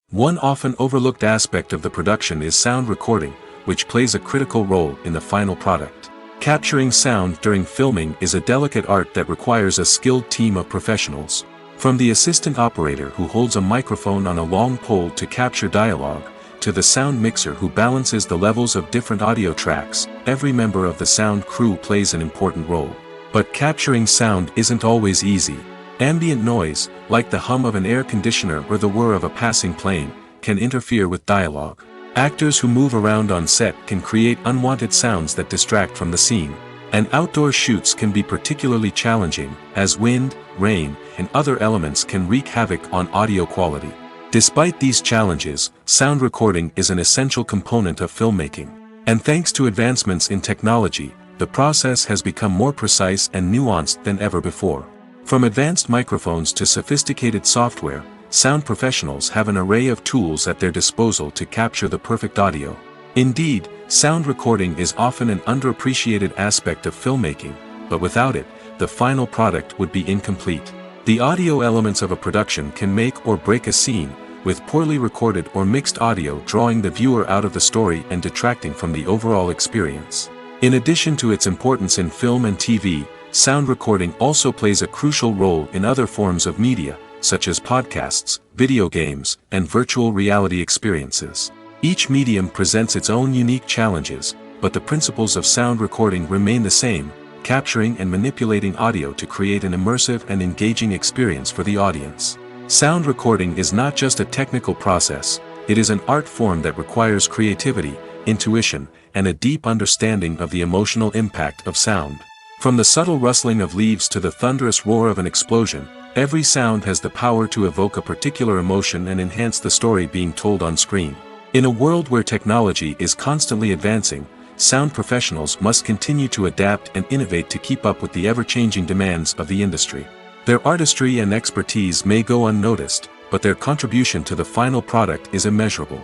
One often overlooked aspect of the production is sound recording, which plays a critical role in the final product. Capturing sound during filming is a delicate art that requires a skilled team of professionals. From the assistant operator who holds a microphone on a long pole to capture dialogue, to the sound mixer who balances the levels of different audio tracks, every member of the sound crew plays an important role. But capturing sound isn't always easy. Ambient noise, like the hum of an air conditioner or the whir of a passing plane, can interfere with dialogue. Actors who move around on set can create unwanted sounds that distract from the scene. And outdoor shoots can be particularly challenging, as wind, rain, and other elements can wreak havoc on audio quality. Despite these challenges, sound recording is an essential component of filmmaking. And thanks to advancements in technology, the process has become more precise and nuanced than ever before. From advanced microphones to sophisticated software, sound professionals have an array of tools at their disposal to capture the perfect audio. Indeed, sound recording is often an underappreciated aspect of filmmaking, but without it, the final product would be incomplete. The audio elements of a production can make or break a scene, with poorly recorded or mixed audio drawing the viewer out of the story and detracting from the overall experience. In addition to its importance in film and TV, sound recording also plays a crucial role in other forms of media, such as podcasts, video games, and virtual reality experiences. Each medium presents its own unique challenges, but the principles of sound recording remain the same, capturing and manipulating audio to create an immersive and engaging experience for the audience. Sound recording is not just a technical process, it is an art form that requires creativity, intuition, and a deep understanding of the emotional impact of sound. From the subtle rustling of leaves to the thunderous roar of an explosion, every sound has the power to evoke a particular emotion and enhance the story being told on screen. In a world where technology is constantly advancing, sound professionals must continue to adapt and innovate to keep up with the ever-changing demands of the industry. Their artistry and expertise may go unnoticed, but their contribution to the final product is immeasurable.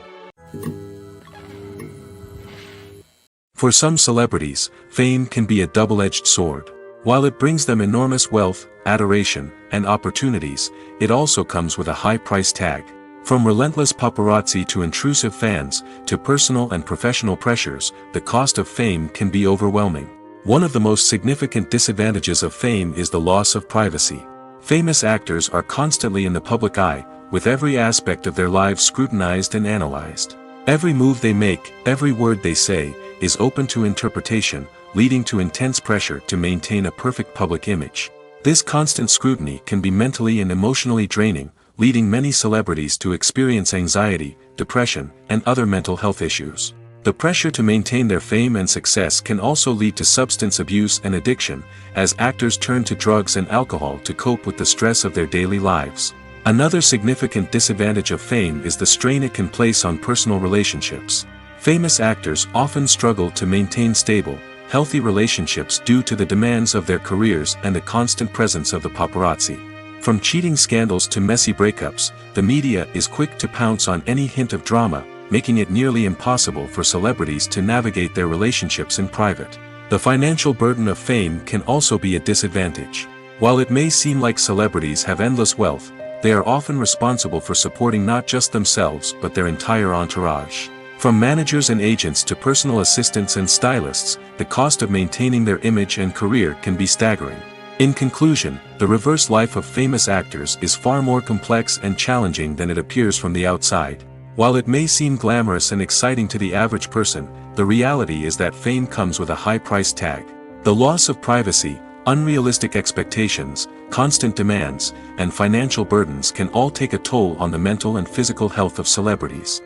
For some celebrities, fame can be a double-edged sword. While it brings them enormous wealth, adoration, and opportunities, it also comes with a high price tag. From relentless paparazzi to intrusive fans, to personal and professional pressures, the cost of fame can be overwhelming. One of the most significant disadvantages of fame is the loss of privacy. Famous actors are constantly in the public eye, with every aspect of their lives scrutinized and analyzed. Every move they make, every word they say, is open to interpretation, leading to intense pressure to maintain a perfect public image. This constant scrutiny can be mentally and emotionally draining, leading many celebrities to experience anxiety, depression, and other mental health issues. The pressure to maintain their fame and success can also lead to substance abuse and addiction, as actors turn to drugs and alcohol to cope with the stress of their daily lives. Another significant disadvantage of fame is the strain it can place on personal relationships. Famous actors often struggle to maintain stable, healthy relationships due to the demands of their careers and the constant presence of the paparazzi. From cheating scandals to messy breakups, the media is quick to pounce on any hint of drama, making it nearly impossible for celebrities to navigate their relationships in private. The financial burden of fame can also be a disadvantage. While it may seem like celebrities have endless wealth, they are often responsible for supporting not just themselves but their entire entourage. From managers and agents to personal assistants and stylists, the cost of maintaining their image and career can be staggering. In conclusion, the reverse life of famous actors is far more complex and challenging than it appears from the outside. While it may seem glamorous and exciting to the average person, the reality is that fame comes with a high price tag. The loss of privacy, unrealistic expectations, constant demands, and financial burdens can all take a toll on the mental and physical health of celebrities.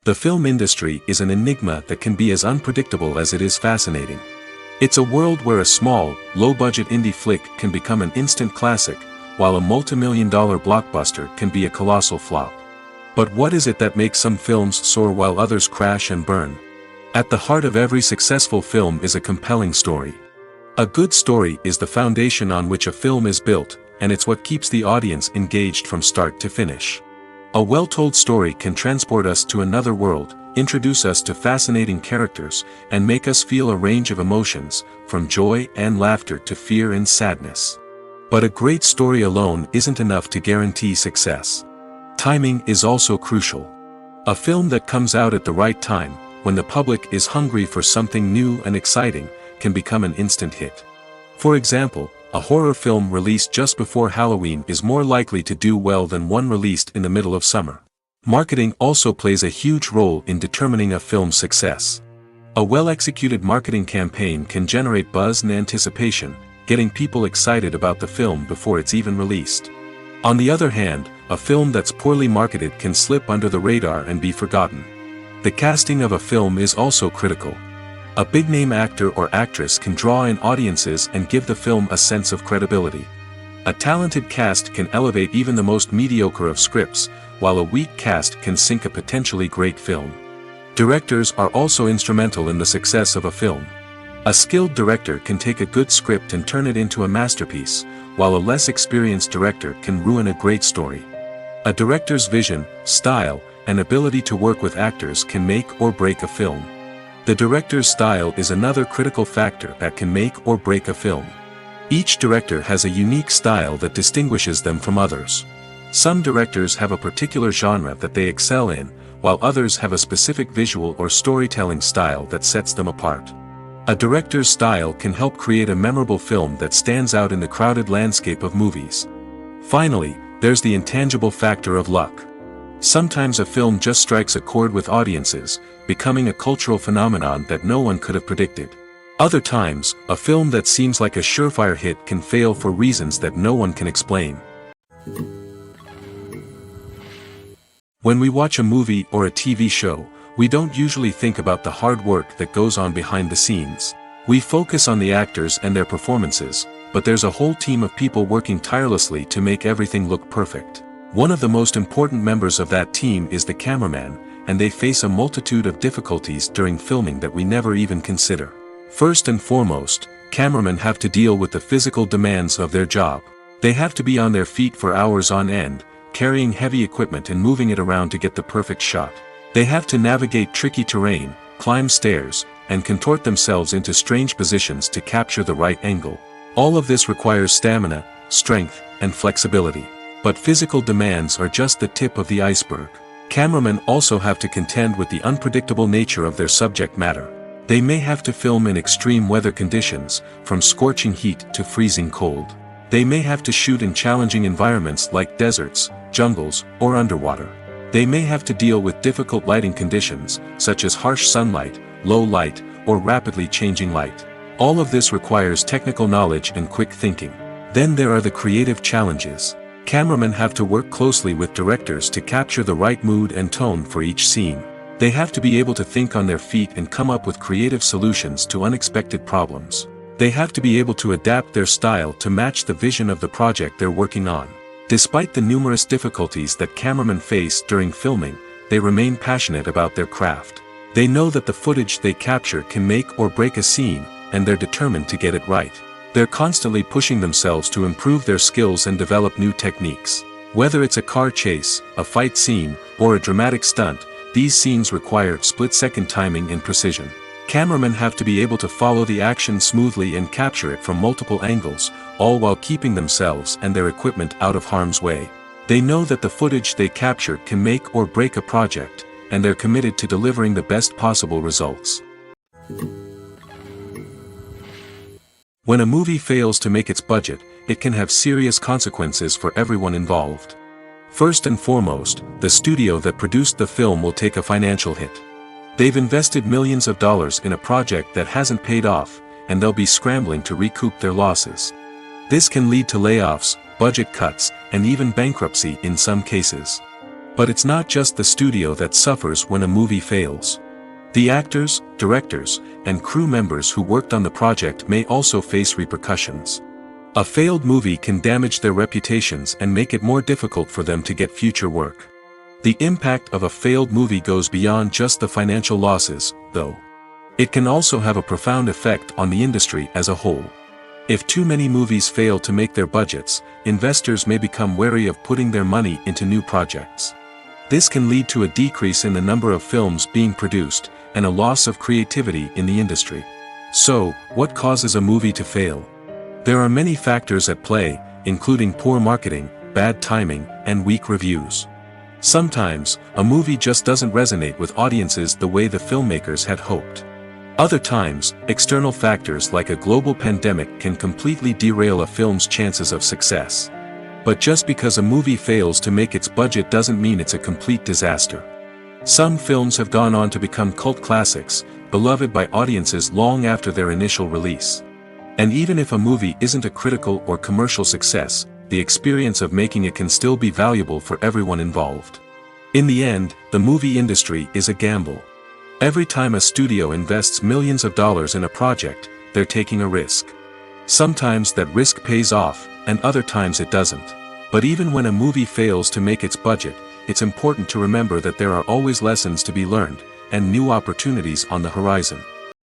The film industry is an enigma that can be as unpredictable as it is fascinating. It's a world where a small, low-budget indie flick can become an instant classic, while a multi-million-dollar blockbuster can be a colossal flop. But what is it that makes some films soar while others crash and burn? At the heart of every successful film is a compelling story. A good story is the foundation on which a film is built, and it's what keeps the audience engaged from start to finish. A well-told story can transport us to another world, introduce us to fascinating characters, and make us feel a range of emotions, from joy and laughter to fear and sadness. But a great story alone isn't enough to guarantee success. Timing is also crucial. A film that comes out at the right time, when the public is hungry for something new and exciting, can become an instant hit. For example, a horror film released just before Halloween is more likely to do well than one released in the middle of summer. Marketing also plays a huge role in determining a film's success. A well-executed marketing campaign can generate buzz and anticipation, getting people excited about the film before it's even released. On the other hand, a film that's poorly marketed can slip under the radar and be forgotten. The casting of a film is also critical. A big-name actor or actress can draw in audiences and give the film a sense of credibility. A talented cast can elevate even the most mediocre of scripts, while a weak cast can sink a potentially great film. Directors are also instrumental in the success of a film. A skilled director can take a good script and turn it into a masterpiece, while a less experienced director can ruin a great story. A director's vision, style, and ability to work with actors can make or break a film. The director's style is another critical factor that can make or break a film. Each director has a unique style that distinguishes them from others. Some directors have a particular genre that they excel in, while others have a specific visual or storytelling style that sets them apart. A director's style can help create a memorable film that stands out in the crowded landscape of movies. Finally, there's the intangible factor of luck. Sometimes a film just strikes a chord with audiences, becoming a cultural phenomenon that no one could have predicted. Other times, a film that seems like a surefire hit can fail for reasons that no one can explain. When we watch a movie or a TV show, we don't usually think about the hard work that goes on behind the scenes. We focus on the actors and their performances, but there's a whole team of people working tirelessly to make everything look perfect. One of the most important members of that team is the cameraman, and they face a multitude of difficulties during filming that we never even consider. First and foremost, cameramen have to deal with the physical demands of their job. They have to be on their feet for hours on end, carrying heavy equipment and moving it around to get the perfect shot. They have to navigate tricky terrain, climb stairs, and contort themselves into strange positions to capture the right angle. All of this requires stamina, strength, and flexibility. But physical demands are just the tip of the iceberg. Cameramen also have to contend with the unpredictable nature of their subject matter. They may have to film in extreme weather conditions, from scorching heat to freezing cold. They may have to shoot in challenging environments like deserts, jungles, or underwater. They may have to deal with difficult lighting conditions, such as harsh sunlight, low light, or rapidly changing light. All of this requires technical knowledge and quick thinking. Then there are the creative challenges. Cameramen have to work closely with directors to capture the right mood and tone for each scene. They have to be able to think on their feet and come up with creative solutions to unexpected problems. They have to be able to adapt their style to match the vision of the project they're working on. Despite the numerous difficulties that cameramen face during filming, they remain passionate about their craft. They know that the footage they capture can make or break a scene, and they're determined to get it right. They're constantly pushing themselves to improve their skills and develop new techniques. Whether it's a car chase, a fight scene, or a dramatic stunt, these scenes require split-second timing and precision. Cameramen have to be able to follow the action smoothly and capture it from multiple angles, all while keeping themselves and their equipment out of harm's way. They know that the footage they capture can make or break a project, and they're committed to delivering the best possible results. When a movie fails to make its budget, it can have serious consequences for everyone involved. First and foremost, the studio that produced the film will take a financial hit. They've invested millions of dollars in a project that hasn't paid off, and they'll be scrambling to recoup their losses. This can lead to layoffs, budget cuts, and even bankruptcy in some cases. But it's not just the studio that suffers when a movie fails. The actors, directors, and crew members who worked on the project may also face repercussions. A failed movie can damage their reputations and make it more difficult for them to get future work. The impact of a failed movie goes beyond just the financial losses, though. It can also have a profound effect on the industry as a whole. If too many movies fail to make their budgets, investors may become wary of putting their money into new projects. This can lead to a decrease in the number of films being produced, and a loss of creativity in the industry. So, what causes a movie to fail? There are many factors at play, including poor marketing, bad timing, and weak reviews. Sometimes, a movie just doesn't resonate with audiences the way the filmmakers had hoped. Other times, external factors like a global pandemic can completely derail a film's chances of success. But just because a movie fails to make its budget doesn't mean it's a complete disaster. Some films have gone on to become cult classics, beloved by audiences long after their initial release. And even if a movie isn't a critical or commercial success, the experience of making it can still be valuable for everyone involved. In the end, the movie industry is a gamble. Every time a studio invests millions of dollars in a project, they're taking a risk. Sometimes that risk pays off, and other times it doesn't. But even when a movie fails to make its budget, it's important to remember that there are always lessons to be learned, and new opportunities on the horizon.